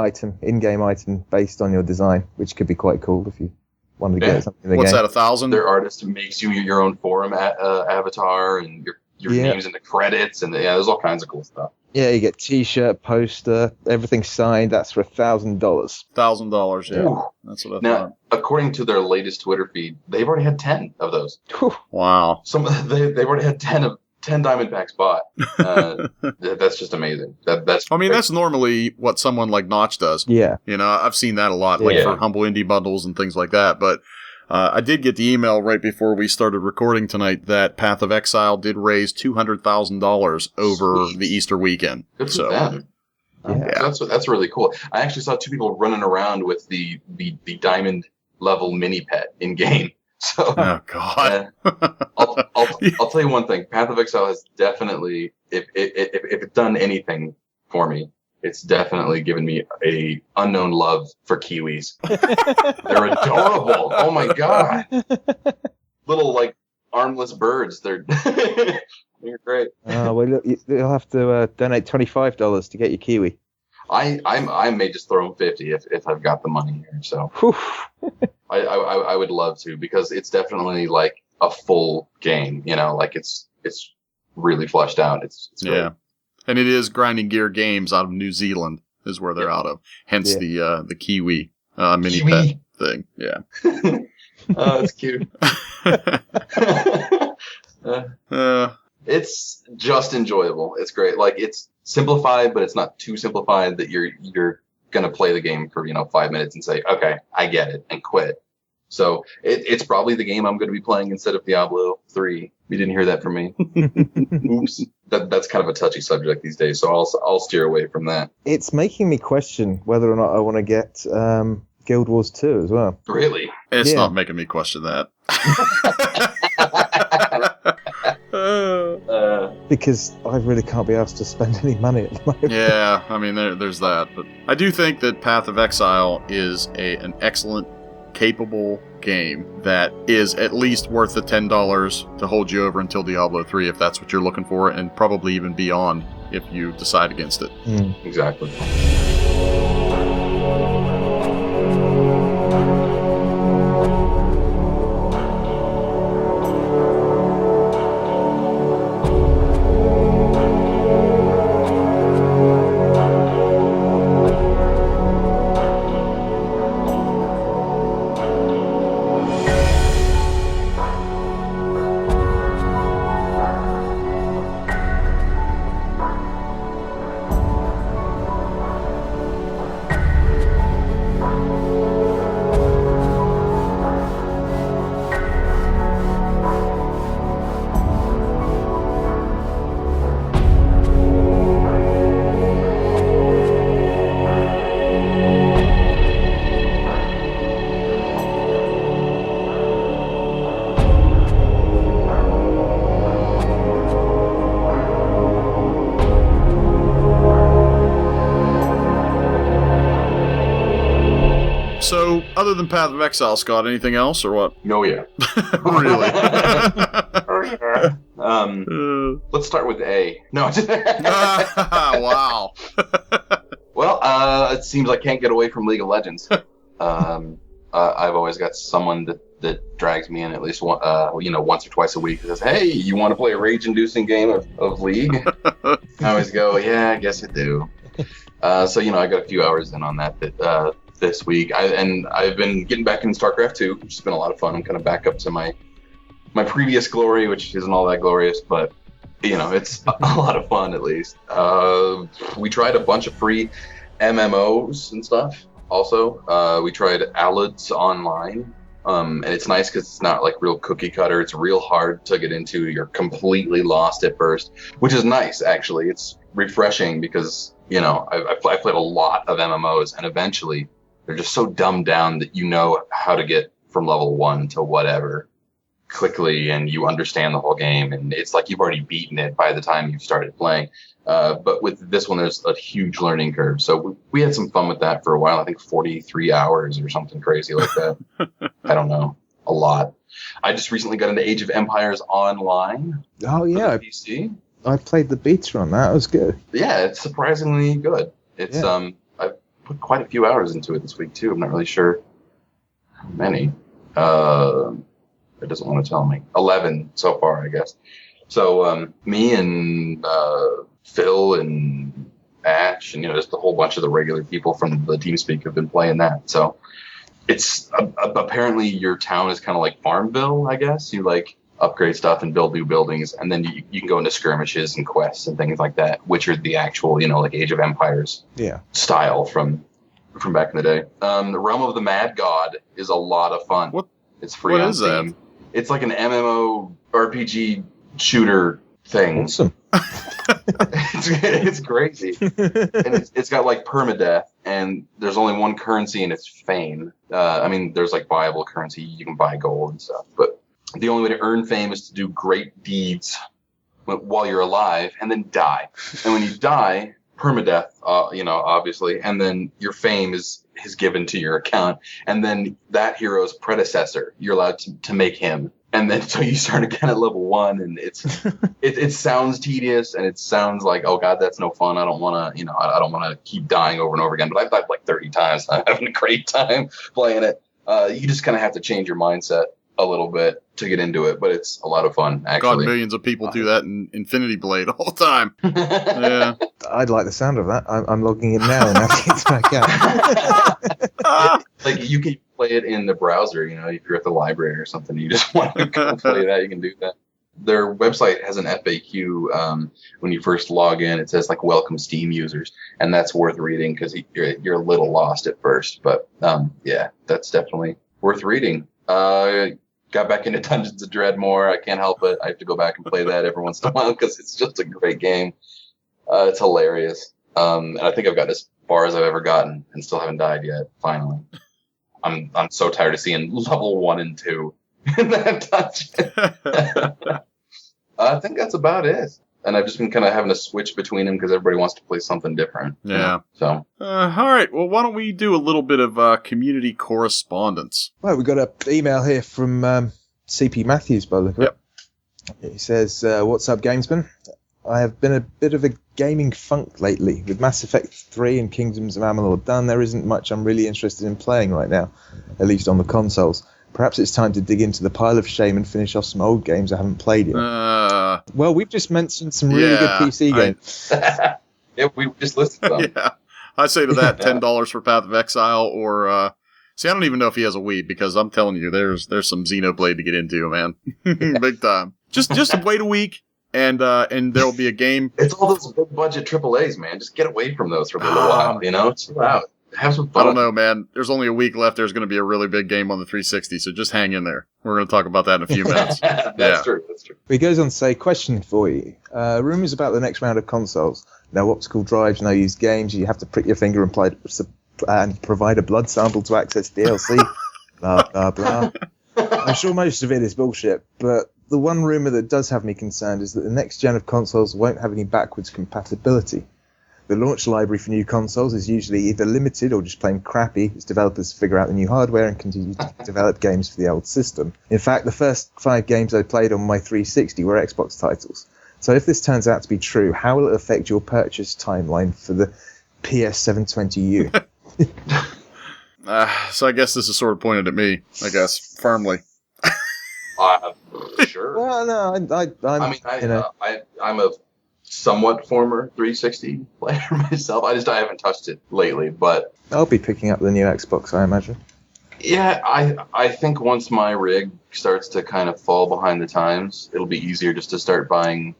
in-game item based on your design, which could be quite cool if you want to get something in the What's game. that, 1,000? Their artist makes you your own forum avatar, and your name's in the credits, and there's all kinds of cool stuff. Yeah, you get T-shirt, poster, everything signed. That's for $1,000. $1,000, yeah. Ooh. That's what I now, thought. According to their latest Twitter feed, they've already had 10 of those. Wow. They've already had 10 Diamond Packs bought. That's just amazing. That's normally what someone like Notch does. Yeah. I've seen that a lot, like for Humble Indie bundles and things like that. But I did get the email right before we started recording tonight that Path of Exile did raise $200,000 over the Easter weekend. Good for them. Yeah. That's really cool. I actually saw 2 people running around with the diamond level mini pet in game. So, oh God! I'll tell you one thing. Path of Exile has definitely, if it's done anything for me, it's definitely given me a unknown love for kiwis. They're adorable. Oh my God! Little like armless birds. They're great. Well, you'll have to donate $25 to get your kiwi. I may just throw them 50 if I've got the money here. So I would love to, because it's definitely like a full game. Like it's really fleshed out. It's great. And it is Grinding Gear Games out of New Zealand is where they're out of. Hence the Kiwi mini pet thing. Yeah. Oh, it's cute. It's just enjoyable. It's great. Like, it's simplified, but it's not too simplified that you're gonna play the game for 5 minutes and say, okay, I get it, and quit. So it's probably the game I'm going to be playing instead of Diablo 3. You didn't hear that from me. Oops. That's kind of a touchy subject these days, so I'll steer away from that. It's making me question whether or not I want to get Guild Wars 2 as well. Really? It's not making me question that. Because I really can't be asked to spend any money at the moment. Yeah, I mean, there's that. But I do think that Path of Exile is an excellent, capable game that is at least worth the $10 to hold you over until Diablo 3 if that's what you're looking for, and probably even beyond if you decide against it. Exactly. Other than Path of Exile, Scott, anything else or what? No, yeah. Really? Let's start with A. No. Wow. Well, it seems I can't get away from League of Legends. I've always got someone that drags me in at least once or twice a week and says, "Hey, you want to play a rage-inducing game of League?" I always go, "Yeah, I guess I do." So I got a few hours in on that this week. I've been getting back in StarCraft 2, which has been a lot of fun. I'm kind of back up to my previous glory, which isn't all that glorious, but it's a lot of fun at least. We tried a bunch of free MMOs and stuff. Also, we tried Alids Online, and it's nice because it's not like real cookie cutter. It's real hard to get into. You're completely lost at first, which is nice actually. It's refreshing because I've played a lot of MMOs, and eventually they're just so dumbed down that you know how to get from level 1 to whatever quickly, and you understand the whole game, and it's like you've already beaten it by the time you've started playing. But with this one, there's a huge learning curve. So we had some fun with that for a while. I think 43 hours or something crazy like that. I don't know. A lot. I just recently got into Age of Empires Online. Oh, yeah. PC. I played the beta on that. It was good. Yeah, it's surprisingly good. It's I've put quite a few hours into it this week, too. I'm not really sure how many. It doesn't want to tell me. 11 so far, I guess. So me and Phil and Ash and just a whole bunch of the regular people from the TeamSpeak have been playing that. So it's apparently your town is kind of like Farmville, I guess. You like upgrade stuff and build new buildings, and then you can go into skirmishes and quests and things like that, which are the actual like Age of Empires style from back in the day. The Realm of the Mad God is a lot of fun. It's free on Steam. It's like an MMO RPG shooter thing. Awesome. It's crazy. And it's got like permadeath, and there's only one currency, and it's fame. There's like viable currency. You can buy gold and stuff, but the only way to earn fame is to do great deeds while you're alive and then die. And when you die, permadeath, obviously, and then your fame is given to your account, and then that hero's predecessor, you're allowed to make him. And then so you start again at level 1, and it sounds tedious, and it sounds like, oh god, that's no fun. I don't want to, I don't want to keep dying over and over again. But I've died like 30 times. I'm having a great time playing it. You just kind of have to change your mindset a little bit to get into it, but it's a lot of fun, actually. God, millions of people do that in Infinity Blade all the time. Yeah. I'd like the sound of that. I'm logging it now and navigating back out. Like, you can play it in the browser, if you're at the library or something, you just want to go play that, you can do that. Their website has an FAQ when you first log in. It says, like, welcome Steam users, and that's worth reading because you're a little lost at first, but yeah, that's definitely worth reading. Got back into Dungeons of Dread more. I can't help it. I have to go back and play that every once in a while because it's just a great game. It's hilarious. And I think I've gotten as far as I've ever gotten and still haven't died yet, finally. I'm so tired of seeing level 1 and 2 in that dungeon. I think that's about it. And I've just been kind of having to switch between them because everybody wants to play something different. Yeah. So. All right. Well, why don't we do a little bit of community correspondence? Well, we got an email here from CP Matthews, by the look of it. He says, what's up, Gamesmen? I have been a bit of a gaming funk lately. With Mass Effect 3 and Kingdoms of Amalur done, there isn't much I'm really interested in playing right now, at least on the consoles. Perhaps it's time to dig into the pile of shame and finish off some old games I haven't played yet. Well, we've just mentioned some really good PC games. Yeah, we just listed them. Yeah. I say to that, $10 for Path of Exile, or see, I don't even know if he has a Wii, because I'm telling you, there's some Xenoblade to get into, man. Big time. Just wait a week, and there'll be a game. It's all those big budget AAAs, man. Just get away from those for a little while, Chill out. Have some fun. I don't know, man. There's only a week left. There's going to be a really big game on the 360, so just hang in there. We're going to talk about that in a few minutes. That's true. He goes on to say, question for you. Rumours about the next round of consoles. No optical drives, no used games. You have to prick your finger and provide a blood sample to access DLC. Blah, blah, blah. I'm sure most of it is bullshit, but the one rumour that does have me concerned is that the next gen of consoles won't have any backwards compatibility. The launch library for new consoles is usually either limited or just plain crappy as developers figure out the new hardware and continue to develop games for the old system. In fact, the first 5 games I played on my 360 were Xbox titles. So if this turns out to be true, how will it affect your purchase timeline for the PS720U? So I guess this is sort of pointed at me, I guess, firmly. Sure. Well, no, I'm a somewhat former 360 player myself. I haven't touched it lately, but I'll be picking up the new Xbox, I imagine. Yeah, I think once my rig starts to kind of fall behind the times, it'll be easier just to start buying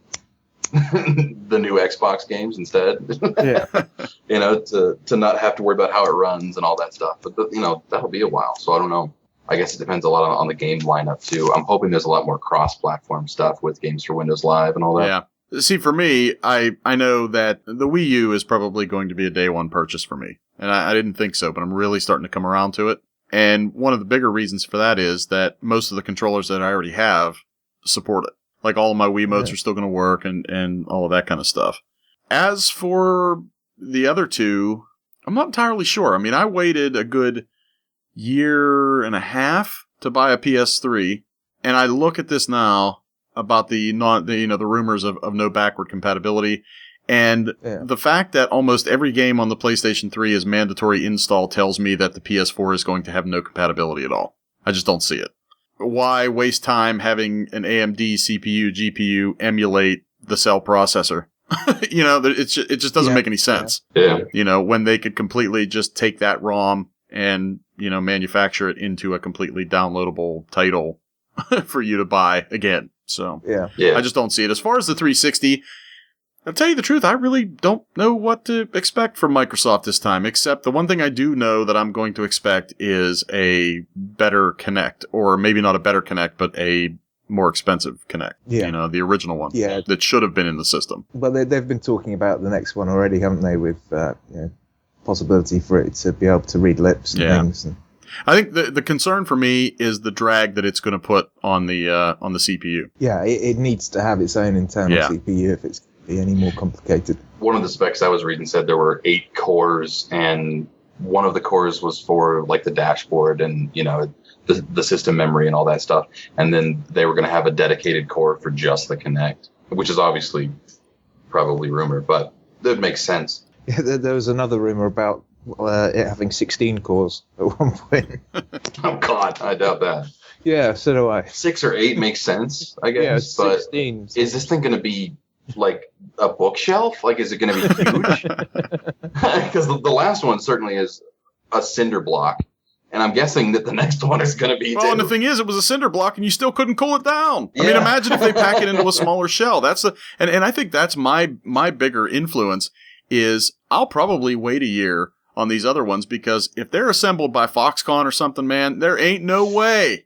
the new Xbox games instead. Yeah. To not have to worry about how it runs and all that stuff. But that'll be a while, so I don't know. I guess it depends a lot on the game lineup too. I'm hoping there's a lot more cross-platform stuff with games for Windows Live and all that. Yeah. See, for me, I know that the Wii U is probably going to be a day one purchase for me. And I didn't think so, but I'm really starting to come around to it. And one of the bigger reasons for that is that most of the controllers that I already have support it. Like all of my Wiimotes are still going to work and all of that kind of stuff. As for the other two, I'm not entirely sure. I mean, I waited a good year and a half to buy a PS3, and I look at this now about the rumors of no backward compatibility, and the fact that almost every game on the PlayStation 3 is mandatory install tells me that the PS4 is going to have no compatibility at all. I just don't see it. Why waste time having an AMD CPU, GPU emulate the cell processor? It just doesn't make any sense. Yeah. When they could completely just take that ROM and, manufacture it into a completely downloadable title for you to buy again. So yeah. I just don't see it. As far as the 360, I'll tell you the truth, I really don't know what to expect from Microsoft this time, except the one thing I do know that I'm going to expect is a better Kinect, or maybe not a better Kinect, but a more expensive Kinect. Yeah. The original one that should have been in the system. Well, they've been talking about the next one already, haven't they, with possibility for it to be able to read lips and things. And I think the concern for me is the drag that it's going to put on the CPU. Yeah, it needs to have its own internal CPU if it's be any more complicated. One of the specs I was reading said there were 8 cores, and one of the cores was for like the dashboard and the system memory and all that stuff, and then they were going to have a dedicated core for just the Kinect, which is obviously probably rumor, but that makes sense. Yeah, there was another rumor about it having 16 cores at one point. Oh God, I doubt that. Yeah, so do I. 6 or 8 makes sense, I guess. Yeah, but 16. Is this thing going to be like a bookshelf? Like, is it going to be huge? Because the last one certainly is a cinder block, and I'm guessing that the next one is going to be. Well, and the thing is, it was a cinder block, and you still couldn't cool it down. Yeah. I mean, imagine if they pack it into a smaller shell. And I think that's my bigger influence is I'll probably wait a year on these other ones, because if they're assembled by Foxconn or something, man, there ain't no way.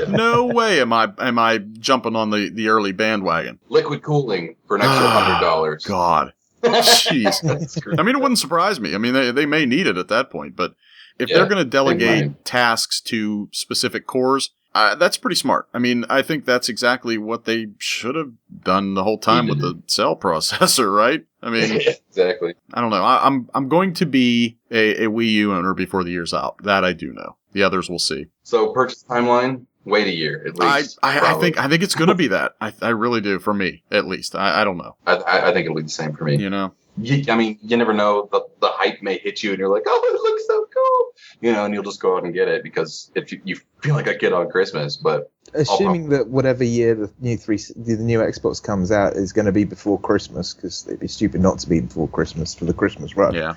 No way am I jumping on the early bandwagon. Liquid cooling for an extra $100. God. Jeez. I mean, it wouldn't surprise me. I mean, they may need it at that point, but if they're going to delegate tasks to specific cores, that's pretty smart. I mean, I think that's exactly what they should have done the whole time with the cell processor, right? I mean, exactly. I don't know. I'm going to be a Wii U owner before the year's out. That I do know. The others we'll see. So purchase timeline, wait a year at least. I think it's going to be that. I really do, for me at least. I don't know. I think it'll be the same for me. You never know. The hype may hit you, and you're like, oh, it looks so cool. And you'll just go out and get it because if you feel like a kid on Christmas. But assuming that whatever year the new Xbox comes out is going to be before Christmas, because it'd be stupid not to be before Christmas for the Christmas run. Yeah.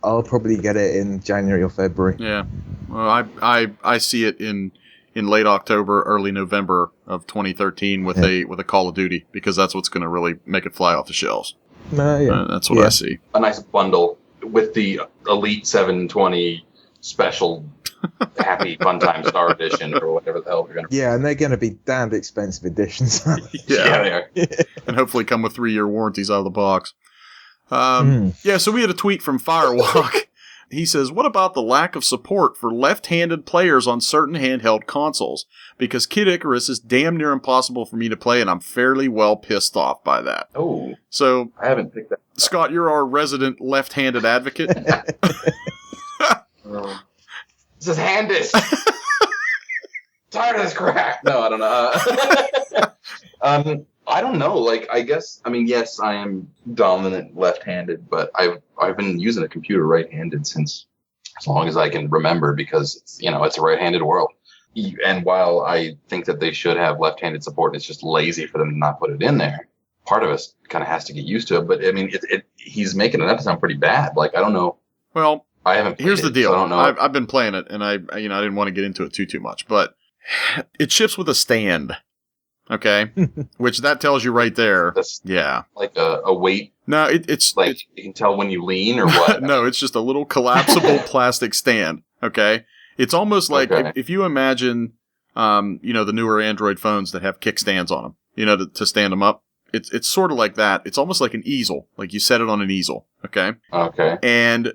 I'll probably get it in January or February. Yeah. Well, I see it in late October, early November of 2013 with a Call of Duty, because that's what's going to really make it fly off the shelves. That's what I see. A nice bundle with the Elite 720 special Happy Fun Time Star Edition or whatever the hell they're going to. Yeah, and they're going to be damned expensive editions. Yeah, they are. And hopefully come with 3-year warranties out of the box. Yeah, so we had a tweet from Firewalk. He says, what about the lack of support for left-handed players on certain handheld consoles? Because Kid Icarus is damn near impossible for me to play, and I'm fairly well pissed off by that. Oh. So I haven't picked that Scott, you're our resident left-handed advocate. This is Handis. Tired of this crap. No, I don't know. I don't know. Like, I guess, I mean, yes, I am dominant left-handed, but I've been using a computer right-handed since as long as I can remember, because it's a right-handed world. And while I think that they should have left-handed support, it's just lazy for them to not put it in there. Part of us kind of has to get used to it, but I mean, he's making it up sound pretty bad. Like, I don't know. Well, I haven't. Here's the deal. So I don't know. I've been playing it, and I didn't want to get into it too much, but it ships with a stand. Okay, which that tells you right there. That's yeah, like a weight. No, it's like you can tell when you lean or what. No, it's just a little collapsible plastic stand. Okay, it's almost like if you imagine, the newer Android phones that have kickstands on them, to stand them up. It's sort of like that. It's almost like an easel. Like you set it on an easel. Okay. Okay. And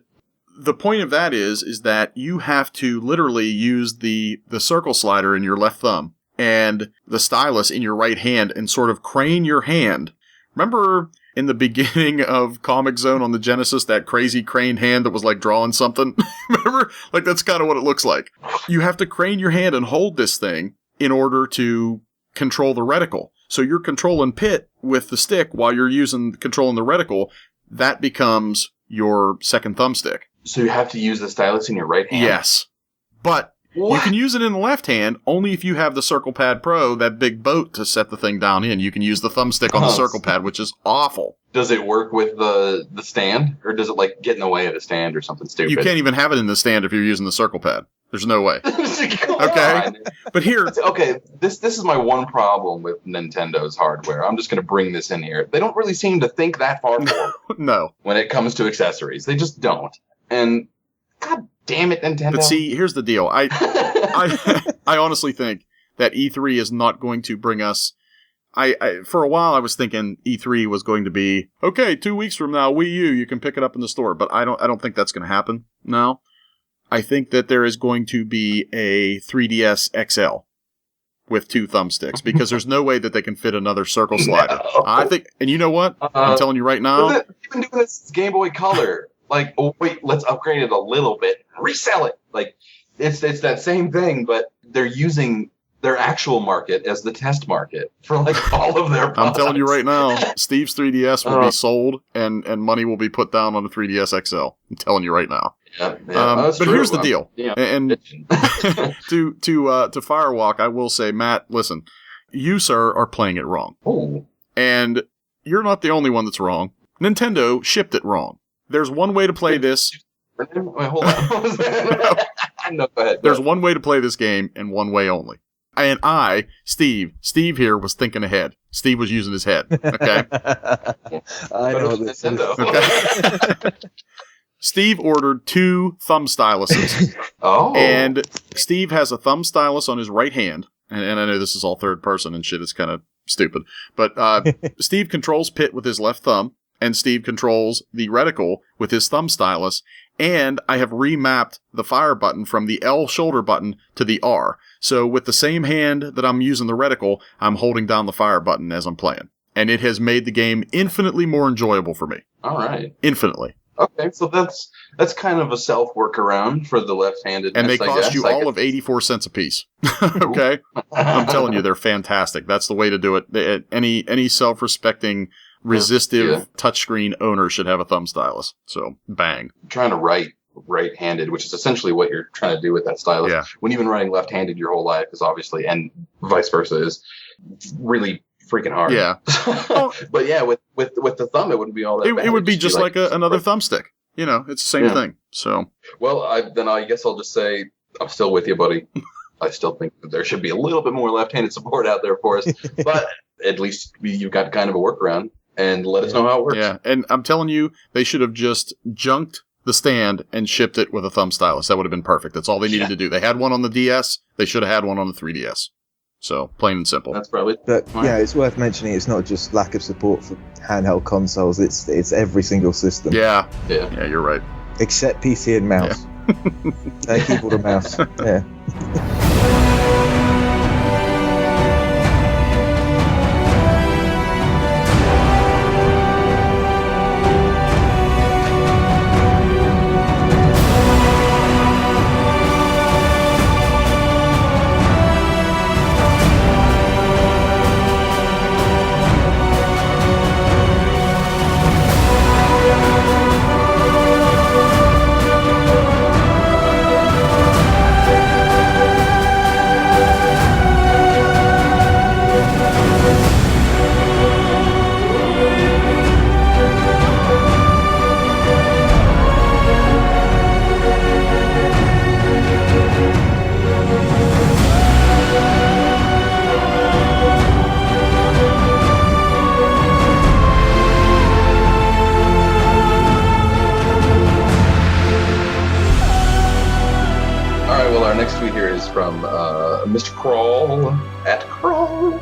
the point of that is that you have to literally use the circle slider in your left thumb and the stylus in your right hand and sort of crane your hand. Remember in the beginning of Comic Zone on the Genesis, that crazy craned hand that was like drawing something? Remember? Like, that's kind of what it looks like. You have to crane your hand and hold this thing in order to control the reticle. So you're controlling Pit with the stick while you're controlling the reticle. That becomes your second thumbstick. So you have to use the stylus in your right hand? Yes. But you can use it in the left hand only if you have the Circle Pad Pro, that big boat, to set the thing down in. You can use the thumbstick on the Circle Pad, which is awful. Does it work with the stand? Or does it like get in the way of the stand or something stupid? You can't even have it in the stand if you're using the Circle Pad. There's no way. Okay? But here... Okay, this is my one problem with Nintendo's hardware. I'm just going to bring this in here. They don't really seem to think that far forward. No. When it comes to accessories. They just don't. And god damn it, Nintendo. But see, here's the deal. I honestly think that E3 is not going to bring us... for a while I was thinking E3 was going to be, okay, 2 weeks from now, Wii U, you can pick it up in the store. But I don't think that's going to happen now. I think that there is going to be a 3DS XL with 2 thumbsticks, because there's no way that they can fit another circle slider. No. I think, and you know what? I'm telling you right now. You've been doing this Game Boy Color. Like, oh wait, let's upgrade it a little bit, resell it. Like, it's that same thing, but they're using their actual market as the test market for like all of their products. I'm telling you right now, Steve's 3DS will be sold and money will be put down on the 3DS XL. I'm telling you right now. Yeah, but true. Here's the deal. And to Firewalk, I will say, Matt, listen, you, sir, are playing it wrong. Oh. And you're not the only one that's wrong. Nintendo shipped it wrong. There's one way to play this. Wait, hold on. What was that? No, go ahead. There's one way to play this game and one way only. And Steve here was thinking ahead. Steve was using his head. Okay? I know this. Okay? Steve ordered 2 thumb styluses. Oh. And Steve has a thumb stylus on his right hand. And I know this is all third person and shit. It's kind of stupid. But Steve controls Pit with his left thumb. And Steve controls the reticle with his thumb stylus. And I have remapped the fire button from the L shoulder button to the R. So with the same hand that I'm using the reticle, I'm holding down the fire button as I'm playing. And it has made the game infinitely more enjoyable for me. All right. Infinitely. Okay, so that's kind of a self-workaround for the left-handed. And they cost you all of 84 cents a piece. Okay? I'm telling you, they're fantastic. That's the way to do it. Any self-respecting, resistive touchscreen owner should have a thumb stylus. So, bang. I'm trying to write right-handed, which is essentially what you're trying to do with that stylus. Yeah. When you've been writing left-handed your whole life, is obviously, and vice versa, is really freaking hard. Yeah. But yeah, with the thumb, it wouldn't be all that bad. It would be just like another thumbstick. It's the same thing. So. Well, I guess I'll just say I'm still with you, buddy. I still think that there should be a little bit more left-handed support out there for us. But at least you've got kind of a workaround, and let us know how it works. Yeah, and I'm telling you, they should have just junked the stand and shipped it with a thumb stylus. That would have been perfect. That's all they needed to do. They had one on the DS. They should have had one on the 3DS. So, plain and simple. That's probably... But, it's worth mentioning it's not just lack of support for handheld consoles, it's every single system. Yeah, you're right. Except PC and mouse. Yeah. Keyboard and mouse. Yeah. Mr. Crawl at Crawl.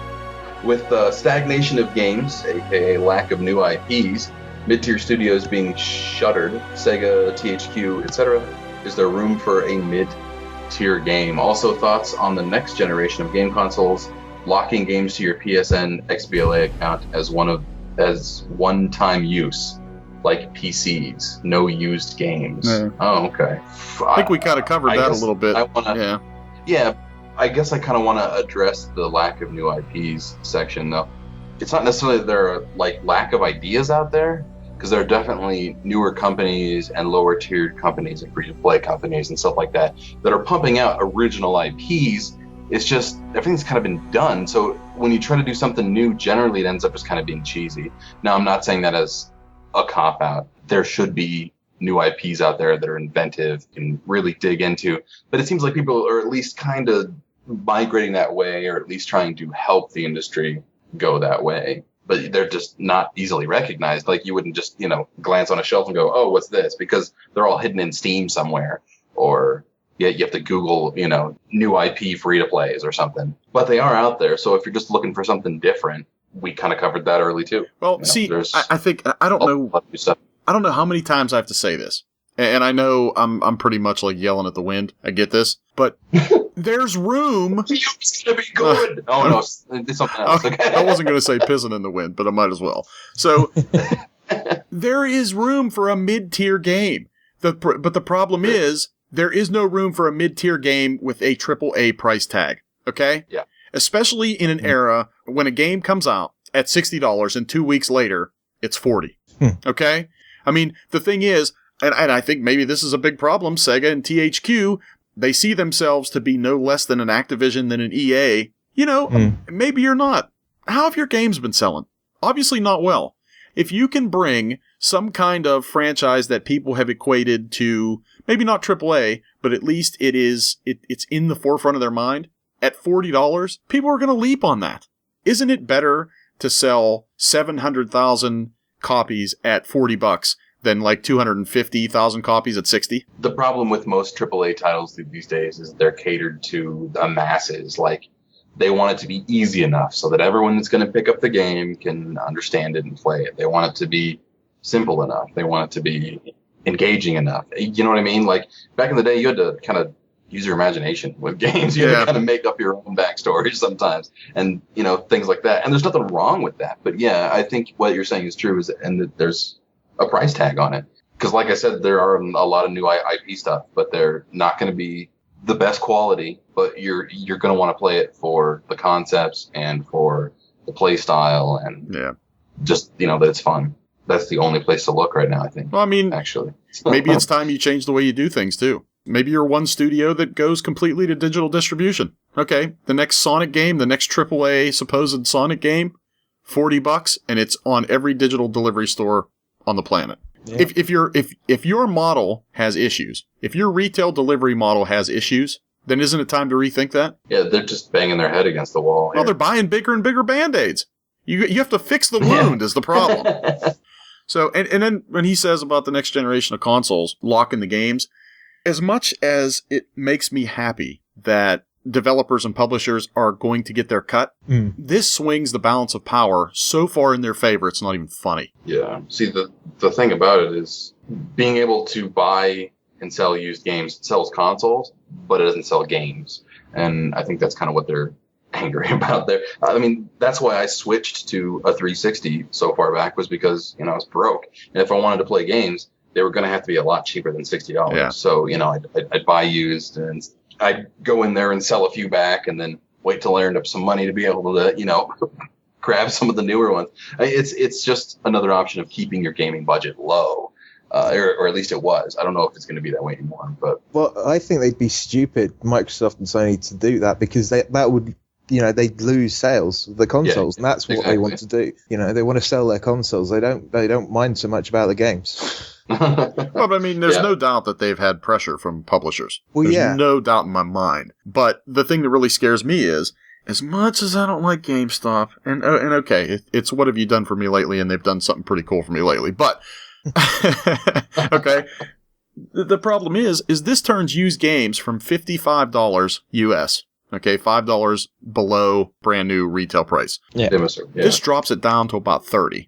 With stagnation of games, aka lack of new IPs, mid-tier studios being shuttered, Sega, THQ, etc., is there room for a mid-tier game? Also, thoughts on the next generation of game consoles, locking games to your PSN XBLA account as one-time use, like PCs, no used games. Yeah. Oh, okay. I think we kind of covered that a little bit. Yeah, I guess I kind of want to address the lack of new IPs section, though. It's not necessarily that there are lack of ideas out there, because there are definitely newer companies and lower tiered companies and free-to-play companies and stuff like that are pumping out original IPs. It's just everything's kind of been done. So when you try to do something new, generally it ends up just kind of being cheesy. Now, I'm not saying that as a cop-out. There should be new IPs out there that are inventive and really dig into, but it seems like people are at least kind of migrating that way, or at least trying to help the industry go that way. But they're just not easily recognized. You wouldn't just, glance on a shelf and go, oh, what's this? Because they're all hidden in Steam somewhere, or you have to Google, new IP free-to-plays or something. But they are out there, so if you're just looking for something different, we kind of covered that early too. Well, I think, I don't know how many times I have to say this. And I know I'm pretty much yelling at the wind. I get this. But there's room. It's going to be good. Oh, no. It's something else. Okay. I wasn't going to say pissing in the wind, but I might as well. So there is room for a mid-tier game. But the problem is there is no room for a mid-tier game with a AAA price tag. Okay? Yeah. Especially in an era when a game comes out at $60 and 2 weeks later, it's $40. Okay? I mean, the thing is, and I think maybe this is a big problem, Sega and THQ, they see themselves to be no less than an Activision than an EA. Maybe you're not. How have your games been selling? Obviously not well. If you can bring some kind of franchise that people have equated to, maybe not AAA, but at least it's in the forefront of their mind, at $40, people are going to leap on that. Isn't it better to sell 700,000 copies at $40 than 250,000 copies at 60? The problem with most AAA titles these days is they're catered to the masses. They want it to be easy enough so that everyone that's going to pick up the game can understand it and play it. They want it to be simple enough. They want it to be engaging enough. You know what I mean? Back in the day, you had to kind of use your imagination with games. You had to kind of make up your own backstory sometimes, and things like that. And there's nothing wrong with that. But yeah, I think what you're saying is true, and that there's a price tag on it. Because like I said, there are a lot of new IP stuff, but they're not going to be the best quality. But you're going to want to play it for the concepts and for the play style, and just that it's fun. That's the only place to look right now, I think. Well, I mean, actually, maybe it's time you change the way you do things too. Maybe you're one studio that goes completely to digital distribution. Okay, the next Sonic game, the next AAA supposed Sonic game, $40, and it's on every digital delivery store on the planet. Yeah. If your model has issues, if your retail delivery model has issues, then isn't it time to rethink that? Yeah, they're just banging their head against the wall. Well, they're buying bigger and bigger Band-Aids. You have to fix the wound is the problem. So, and then when he says about the next generation of consoles locking the games, as much as it makes me happy that developers and publishers are going to get their cut, this swings the balance of power so far in their favor, it's not even funny. Yeah. See, the thing about it is being able to buy and sell used games sells consoles, but it doesn't sell games. And I think that's kind of what they're angry about there. I mean, that's why I switched to a 360 so far back, was because, I was broke. And if I wanted to play games, they were going to have to be a lot cheaper than $60. Yeah. So, I'd buy used, and I'd go in there and sell a few back, and then wait till I earned up some money to be able to, grab some of the newer ones. It's just another option of keeping your gaming budget low. Or at least it was. I don't know if it's going to be that way anymore. But I think they'd be stupid, Microsoft and Sony, to do that, because that would, they'd lose sales of the consoles, and that's what they want to do. They want to sell their consoles. They don't mind so much about the games. Well, but I mean, there's no doubt that they've had pressure from publishers. Well, there's no doubt in my mind. But the thing that really scares me is, as much as I don't like GameStop, and okay, it's what have you done for me lately, and they've done something pretty cool for me lately, but okay. The problem is this turns used games from $55 US, Okay, $5 below brand new retail price. Yeah. This drops it down to about $30.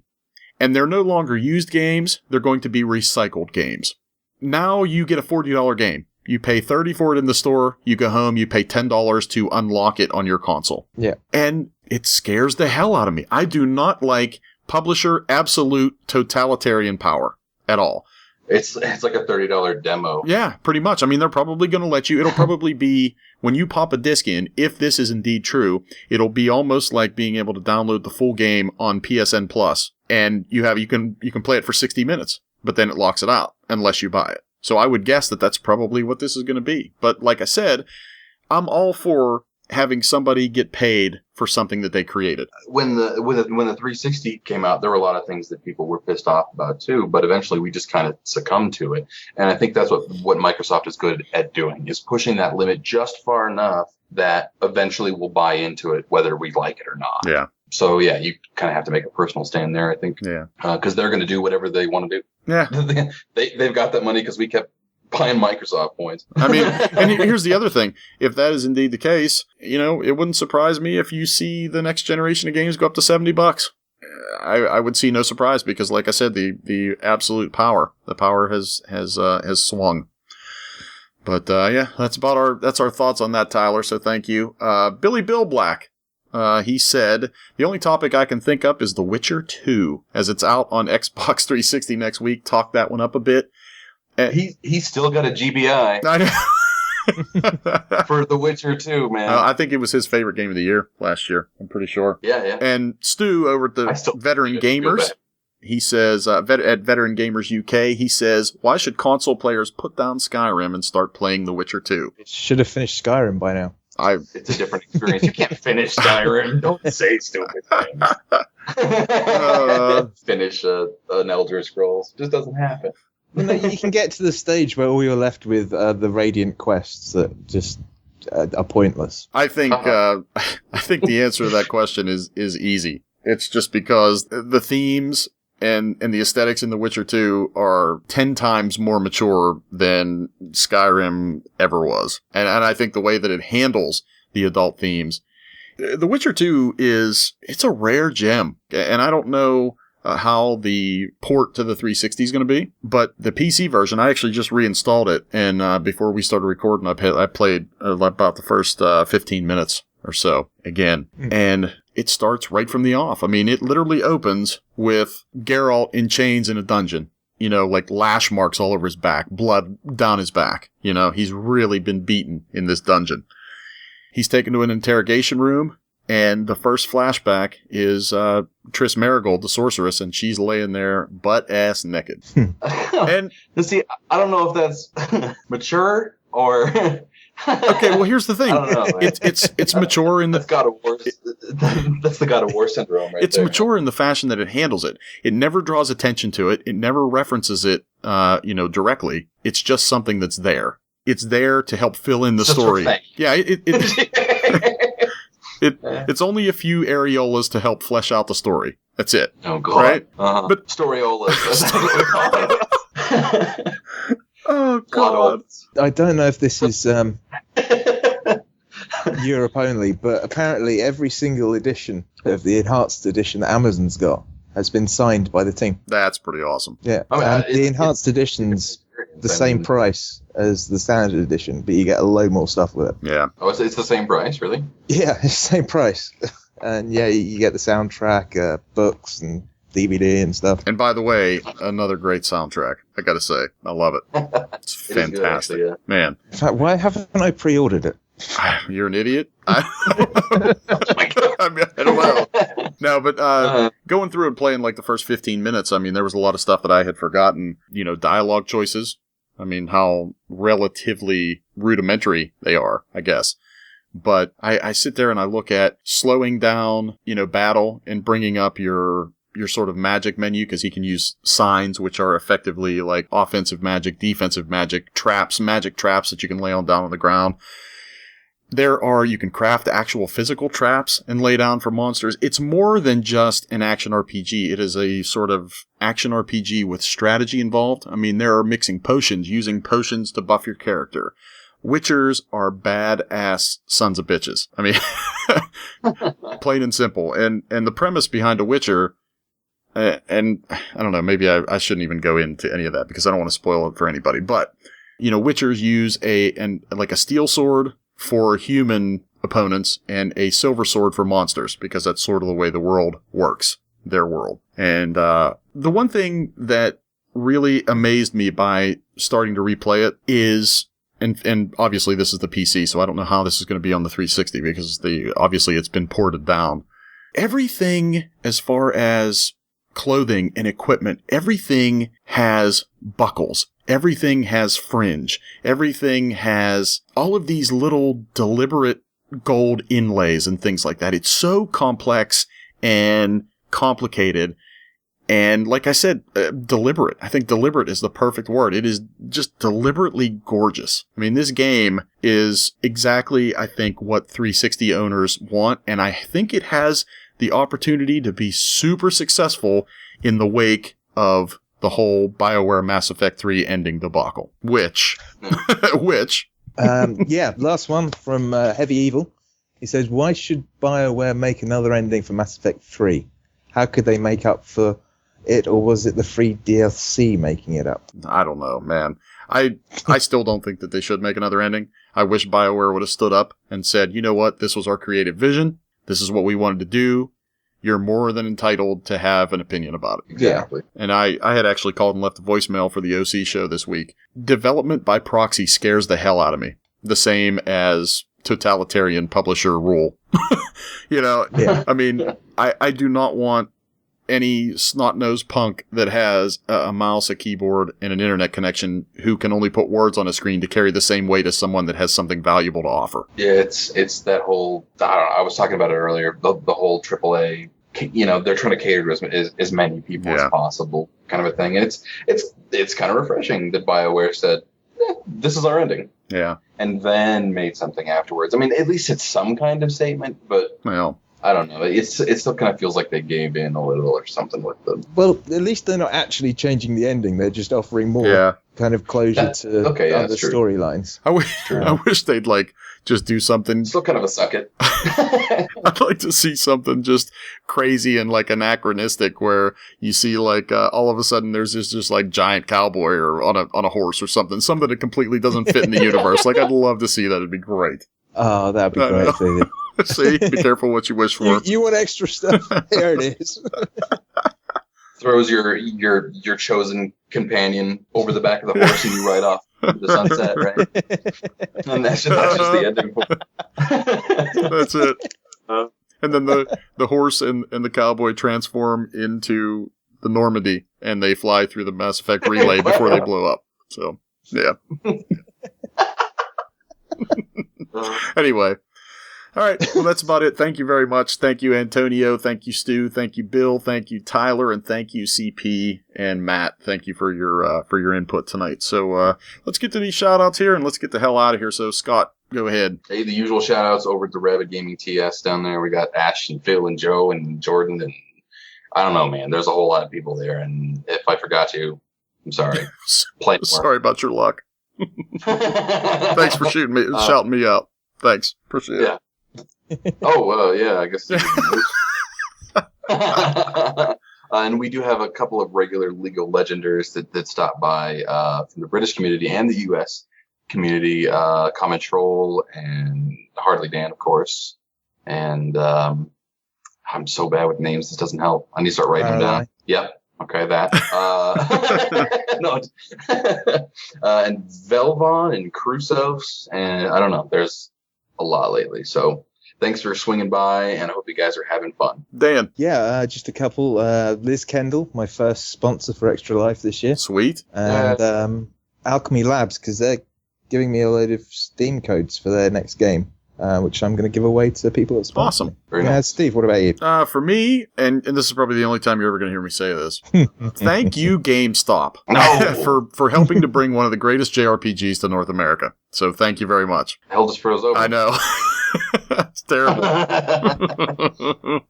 And they're no longer used games. They're going to be recycled games. Now you get a $40 game. You pay $30 for it in the store. You go home. You pay $10 to unlock it on your console. Yeah. And it scares the hell out of me. I do not like publisher absolute totalitarian power at all. It's like a $30 demo. Yeah, pretty much. I mean, they're probably going to let you. It'll probably be, when you pop a disc in, if this is indeed true, it'll be almost like being able to download the full game on PSN Plus, and you can play it for 60 minutes, but then it locks it out unless you buy it. So I would guess that that's probably what this is going to be. But like I said, I'm all for having somebody get paid for something that they created. When the 360 came out, there were a lot of things that people were pissed off about too, but eventually we just kind of succumbed to it. And I think that's what Microsoft is good at doing, is pushing that limit just far enough that eventually we'll buy into it, whether we like it or not. Yeah. So yeah, you kind of have to make a personal stand there, I think. Yeah. Because they're going to do whatever they want to do. Yeah. They've got that money because we kept buying Microsoft points. I mean, and here's the other thing. If that is indeed the case, it wouldn't surprise me if you see the next generation of games go up to $70. I would see no surprise because, like I said, the absolute power, the power has swung. But yeah, that's our thoughts on that, Tyler. So thank you, Billy Bill Black. He said, the only topic I can think up is The Witcher 2, as it's out on Xbox 360 next week. Talk that one up a bit. He's still got a GBI. I know. For The Witcher 2, man. I think it was his favorite game of the year last year. I'm pretty sure. Yeah. And Stu over at the Veteran Gamers, he says, at Veteran Gamers UK, he says, why should console players put down Skyrim and start playing The Witcher 2? It should have finished Skyrim by now. It's a different experience. You can't finish Skyrim. Don't say stupid things. Finish an Elder Scrolls. It just doesn't happen. You can get to the stage where all you're left with are the Radiant quests that just are pointless. I think the answer to that question is easy. It's just because the themes and the aesthetics in The Witcher 2 are 10 times more mature than Skyrim ever was. And I think the way that it handles the adult themes, The Witcher 2 it's a rare gem. And I don't know how the port to the 360 is going to be, but the PC version, I actually just reinstalled it, and before we started recording, I played about the first 15 minutes or so again, and it starts right from the off. I mean, it literally opens with Geralt in chains in a dungeon, like lash marks all over his back, blood down his back. He's really been beaten in this dungeon. He's taken to an interrogation room. And the first flashback is Triss Marigold, the sorceress, and she's laying there butt-ass naked. And see, I don't know if that's mature or... Okay, well, here's the thing. I don't know, it's mature in the... That's the God of War syndrome right It's there. mature in the fashion that it handles it. It never draws attention to it. It never references it, directly. It's just something that's there. It's there to help fill in the story. Yeah, It's only a few areolas to help flesh out the story. That's it. Oh, God. Right? Uh-huh. But Storiolas. Oh, God. I don't know if this is Europe only, but apparently every single edition of the Enhanced Edition that Amazon's got has been signed by the team. That's pretty awesome. Yeah. The Enhanced Edition's the same price as the Standard Edition, but you get a load more stuff with it. Yeah. Oh, it's the same price, really? Yeah, it's the same price. And yeah, you get the soundtrack, books, and DVD and stuff. And by the way, another great soundtrack. I gotta say, I love it. It's fantastic. Good, actually, yeah. Man. In fact, why haven't I pre-ordered it? You're an idiot? I don't know. No, but going through and playing like the first 15 minutes, I mean, there was a lot of stuff that I had forgotten. Dialogue choices. I mean, how relatively rudimentary they are, I guess. But I sit there and I look at slowing down, battle and bringing up your sort of magic menu, because he can use signs, which are effectively like offensive magic, defensive magic, traps, magic traps that you can lay down on the ground. You can craft actual physical traps and lay down for monsters. It's more than just an action RPG. It is a sort of action RPG with strategy involved. I mean, there are mixing potions, using potions to buff your character. Witchers are badass sons of bitches. I mean, plain and simple. And the premise behind a Witcher, and I don't know, maybe I shouldn't even go into any of that because I don't want to spoil it for anybody. But, Witchers use a steel sword for human opponents and a silver sword for monsters, because that's sort of the way the world works, their world. And the one thing that really amazed me by starting to replay it is, and obviously this is the PC, so I don't know how this is going to be on the 360 because obviously it's been ported down. Everything as far as clothing and equipment, everything has buckles. Everything has fringe. Everything has all of these little deliberate gold inlays and things like that. It's so complex and complicated. And like I said, deliberate. I think deliberate is the perfect word. It is just deliberately gorgeous. I mean, this game is exactly, I think, what 360 owners want. And I think it has the opportunity to be super successful in the wake of the whole BioWare Mass Effect 3 ending debacle. Which? Last one from Heavy Evil. He says, why should BioWare make another ending for Mass Effect 3? How could they make up for it, or was it the free DLC making it up? I don't know, man. I still don't think that they should make another ending. I wish BioWare would have stood up and said, you know what, this was our creative vision. This is what we wanted to do. You're more than entitled to have an opinion about it. Exactly. And I had actually called and left a voicemail for the OC show this week. Development by proxy scares the hell out of me. The same as totalitarian publisher rule. Yeah. I mean, I do not want any snot-nosed punk that has a mouse, a keyboard, and an internet connection who can only put words on a screen to carry the same weight as someone that has something valuable to offer. Yeah, it's that whole, I don't know, I was talking about it earlier, the whole AAA, they're trying to cater to as many people as possible kind of a thing. And it's kind of refreshing that BioWare said, this is our ending. Yeah. And then made something afterwards. I mean, at least it's some kind of statement, but... Well, I don't know. It still kind of feels like they gave in a little or something with them. Well, at least they're not actually changing the ending. They're just offering more kind of closure to other storylines. I wish they'd just do something. Still kind of a suck it. I'd like to see something just crazy and anachronistic where you see all of a sudden there's this just giant cowboy or on a horse or something that completely doesn't fit in the universe. I'd love to see that. It'd be great. Oh, that'd be great, David. See, be careful what you wish for. You want extra stuff? There it is. Throws your chosen companion over the back of the horse and you ride off into the sunset, right? And that's just the ending point. That's it. And then the horse and the cowboy transform into the Normandy and they fly through the Mass Effect relay before they blow up. So, yeah. Anyway. All right, well, that's about it. Thank you very much. Thank you, Antonio. Thank you, Stu. Thank you, Bill. Thank you, Tyler. And thank you, CP and Matt. Thank you for your input tonight. So let's get to these shout-outs here, and let's get the hell out of here. So, Scott, go ahead. Hey, the usual shout-outs over to Rabid Gaming TS down there. We got Ash and Phil and Joe and Jordan. And I don't know, man. There's a whole lot of people there. And if I forgot you, I'm sorry. Sorry about your luck. Thanks for shouting me out. Thanks. Appreciate it. I guess. And we do have a couple of regular League of Legenders that stop by from the British community and the U.S. community, Common Troll and Hardlydan, of course. And I'm so bad with names, this doesn't help. I need to start writing them down. Yep. Okay, that. And Velvon and Crusoes, and I don't know. There's a lot lately, so... Thanks for swinging by, and I hope you guys are having fun. Dan. Yeah, just a couple. Liz Kendall, my first sponsor for Extra Life this year. Sweet. And Alchemy Labs, because they're giving me a load of Steam codes for their next game, which I'm going to give away to people that sponsor me. Awesome. Very nice. Steve, what about you? For me, and this is probably the only time you're ever going to hear me say this, thank you, GameStop, for helping to bring one of the greatest JRPGs to North America. So thank you very much. Hell just froze over. I know. It's terrible. I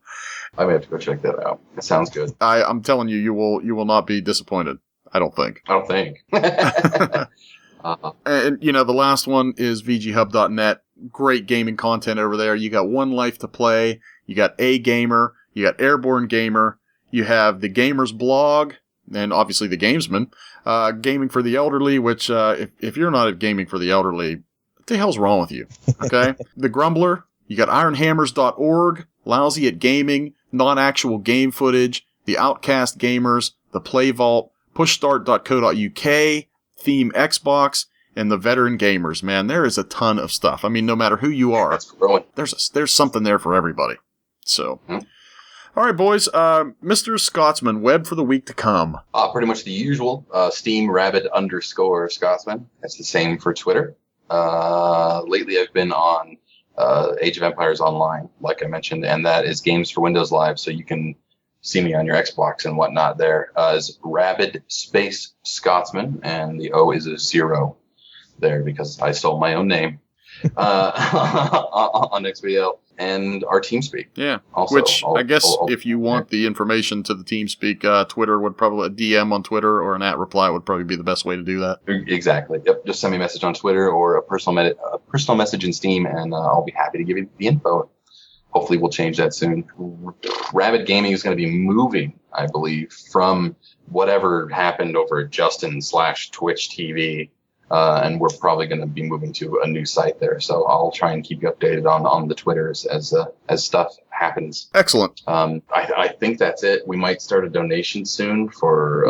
may have to go check that out. It sounds good. I'm telling you, you will not be disappointed. I don't think. And, the last one is vghub.net. Great gaming content over there. You got One Life to Play. You got A Gamer. You got Airborne Gamer. You have the Gamers Blog. And obviously the Gamesmen. Gaming for the Elderly, which, if you're not at Gaming for the Elderly, what the hell's wrong with you? Okay? The Grumbler. You got ironhammers.org. Lousy at Gaming. Non-actual game footage. The Outcast Gamers. The Play Vault. Pushstart.co.uk. Theme Xbox, and the Veteran Gamers. Man, there is a ton of stuff. I mean, no matter who you are, there's something there for everybody. So, all right, boys. Mr. Scotsman, web for the week to come. Pretty much the usual. Steam Rabid _ Scotsman. That's the same for Twitter. Lately, I've been on Age of Empires Online, like I mentioned, and that is Games for Windows Live, so you can see me on your Xbox and whatnot. There is Rabid Scotsman, and the O is a 0 there because I stole my own name on XBL, and our TeamSpeak. Yeah, also, which I guess if you want the information to the TeamSpeak, Twitter would probably, a DM on Twitter or an @ would probably be the best way to do that. Exactly. Yep. Just send me a message on Twitter or a personal message in Steam, and I'll be happy to give you the info. Hopefully we'll change that soon. Rabid Gaming is going to be moving, I believe, from whatever happened over at Justin/Twitch TV, and we're probably going to be moving to a new site there. So I'll try and keep you updated on the Twitters as stuff happens. Excellent. I think that's it. We might start a donation soon for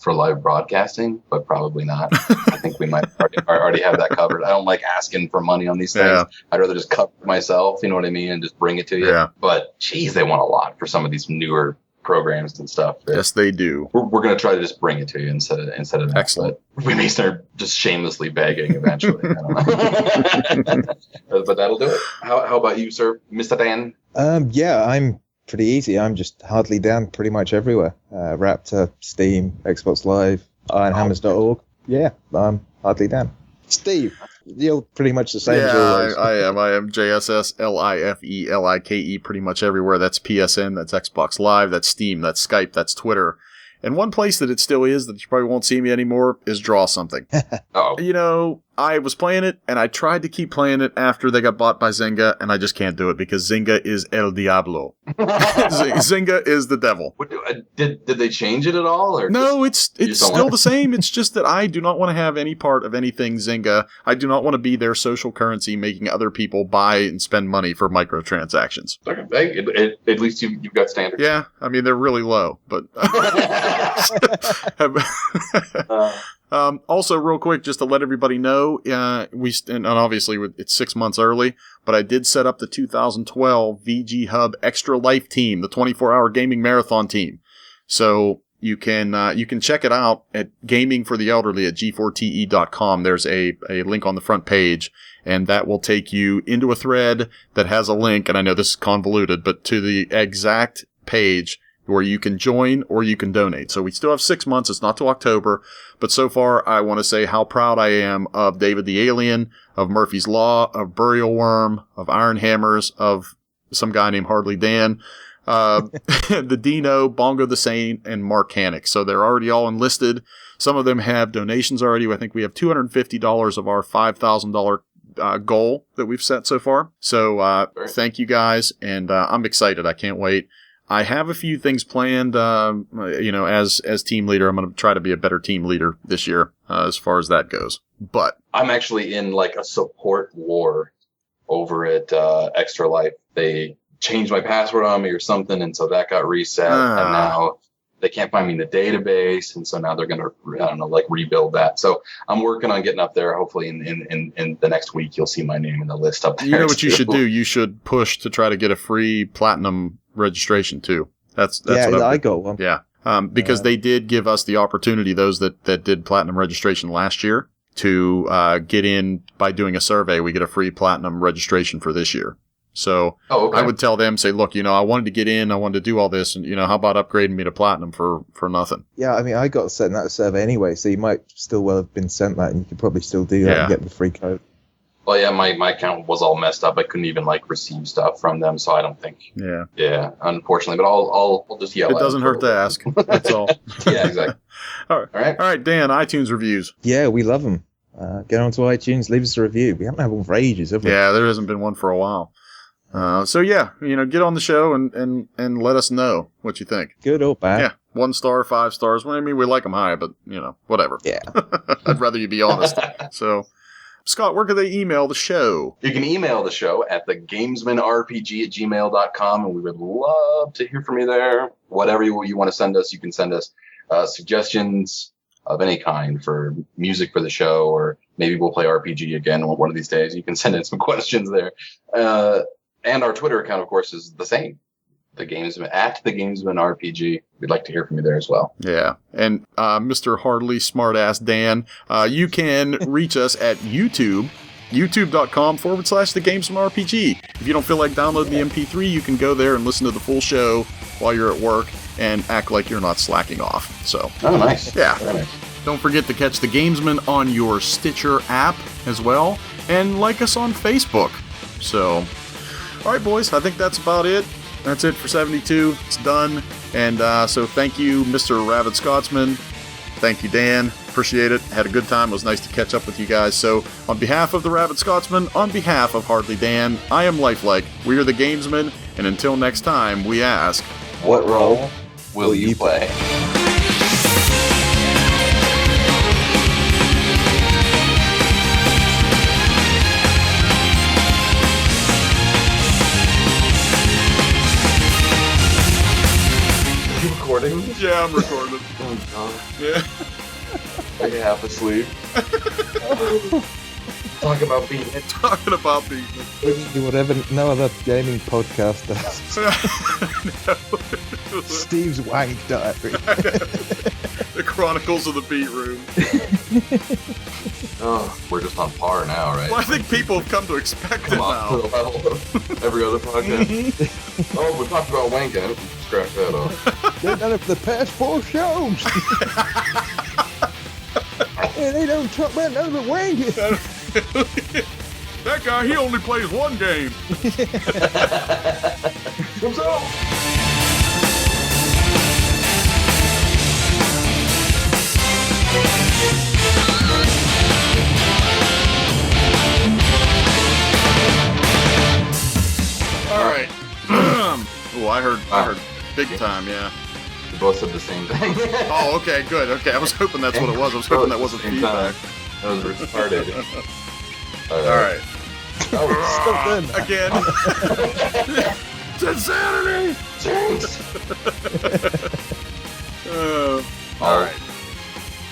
live broadcasting, but probably not. I think we might already have that covered. I don't like asking for money on these things. Yeah. I'd rather just cover myself, you know what I mean, and just bring it to you. Yeah. But, geez, they want a lot for some of these newer programs and stuff. Yes, they do. We're going to try to just bring it to you instead of that. Excellent. But we may start just shamelessly begging eventually. I don't know. But that'll do it. How about you, sir, Mr. Dan? Yeah, I'm pretty easy. I'm just Hardlydan pretty much everywhere. Raptor, Steam, Xbox Live, ironhammers.org. Yeah, I'm Hardlydan. Steve, you're pretty much the same as always. I am JSS Lifelike pretty much everywhere. That's PSN, that's Xbox Live, that's Steam, that's Skype, that's Twitter. And one place that it still is that you probably won't see me anymore is Draw Something. Oh. I was playing it, and I tried to keep playing it after they got bought by Zynga, and I just can't do it because Zynga is El Diablo. Zynga is the devil. Did they change it at all? Or no, it's still the same. It's just that I do not want to have any part of anything Zynga. I do not want to be their social currency making other people buy and spend money for microtransactions. Okay. At least you've got standards. Yeah, I mean, they're really low, but... Also, real quick, just to let everybody know, and obviously it's 6 months early, but I did set up the 2012 VG Hub Extra Life team, the 24-hour gaming marathon team. So you can check it out at Gaming for the Elderly at g4te.com. There's a link on the front page, and that will take you into a thread that has a link, and I know this is convoluted, but to the exact page where you can join or you can donate. So we still have 6 months. It's not till October. But so far, I want to say how proud I am of David the Alien, of Murphy's Law, of Burial Worm, of Iron Hammers, of some guy named Hardlydan, the Dino, Bongo the Saint, and Mark Hannock. So they're already all enlisted. Some of them have donations already. I think we have $250 of our $5,000 goal that we've set so far. So thank you guys, and I'm excited. I can't wait. I have a few things planned, as team leader. I'm going to try to be a better team leader this year, as far as that goes. But I'm actually in like a support war over at Extra Life. They changed my password on me or something, and so that got reset, and now they can't find me in the database, and so now they're going to, rebuild that. So I'm working on getting up there. Hopefully in the next week, you'll see my name in the list up there. You know what you should do? You should push to try to get a free platinum registration too. That's what I got one. Yeah. Because they did give us the opportunity, those that did platinum registration last year, to get in by doing a survey. We get a free platinum registration for this year. So I would tell them, say, look, I wanted to get in, I wanted to do all this, and how about upgrading me to platinum for nothing? Yeah, I mean, I got sent that survey anyway, so you might still well have been sent that, and you could probably still do that and get the free code. Well, yeah, my account was all messed up. I couldn't even receive stuff from them, so I don't think. Yeah. Yeah, unfortunately, but I'll just yell. It doesn't hurt to ask. That's all. Yeah, exactly. All right, Dan. iTunes reviews. Yeah, we love them. get onto iTunes, leave us a review. We haven't had one for ages, have we? Yeah, there hasn't been one for a while. So yeah, get on the show and let us know what you think. Good or bad. Yeah, 1 star, 5 stars. Well, I mean, we like them high, but whatever. Yeah. I'd rather you be honest. So, Scott, where can they email the show? You can email the show at thegamesmanrpg@gmail.com, and we would love to hear from you there. Whatever you want to send us, you can send us suggestions of any kind for music for the show, or maybe we'll play RPG again one of these days. You can send in some questions there. And our Twitter account, of course, is the same. The Gamesman @thegamesmanrpg. We'd like to hear from you there as well. Yeah. And Mr. Hardly Smartass Dan, you can reach us at YouTube, youtube.com/thegamesmanrpg. If you don't feel like downloading the MP3, you can go there and listen to the full show while you're at work and act like you're not slacking off. So. Oh, nice. Yeah. Very nice. Don't forget to catch the Gamesman on your Stitcher app as well, and like us on Facebook. So, all right, boys, I think that's about it. That's it for 72. It's done. And so thank you, Mr. Rabid Scotsman. Thank you, Dan. Appreciate it. Had a good time. It was nice to catch up with you guys. So on behalf of the Rabid Scotsman, on behalf of Hardlydan, I am Lyfeliek. We are the Gamesmen. And until next time, we ask, what role will you play? Recording? Yeah, I'm recording. Oh, God. Yeah. Like half asleep. Talking about beating it. Talking about beating it. Do whatever no other gaming podcast does. Steve's wank diary. The Chronicles of the Beat Room. Oh, we're just on par now, right? Well, I think people have come to expect it now. To the level of every other podcast. Oh, we talked about wanking. Scratch that off. They've done it for the past 4 shows. And they don't talk about none of the wanking. That guy, he only plays one game. Himself. All right. Oh, I heard big time, yeah. We both said the same thing. Oh, okay, good. Okay, I was hoping that's what it was. I was hoping that wasn't Same feedback. time. That was retarded. All right. Oh, stop doing that. Again. It's insanity. Jinx. All right.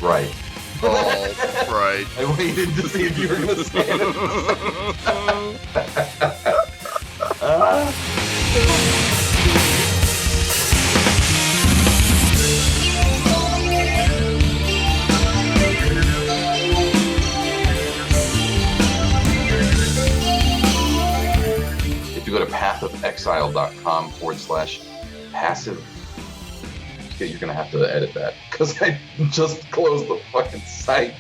Right. All right. I waited to see if you were going to say it. If you go to pathofexile.com/passive, you're going to have to edit that because I just closed the fucking site.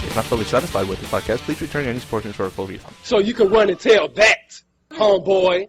If not fully satisfied with the podcast, please return any portions for a full refund. So you can run and tell that, homeboy.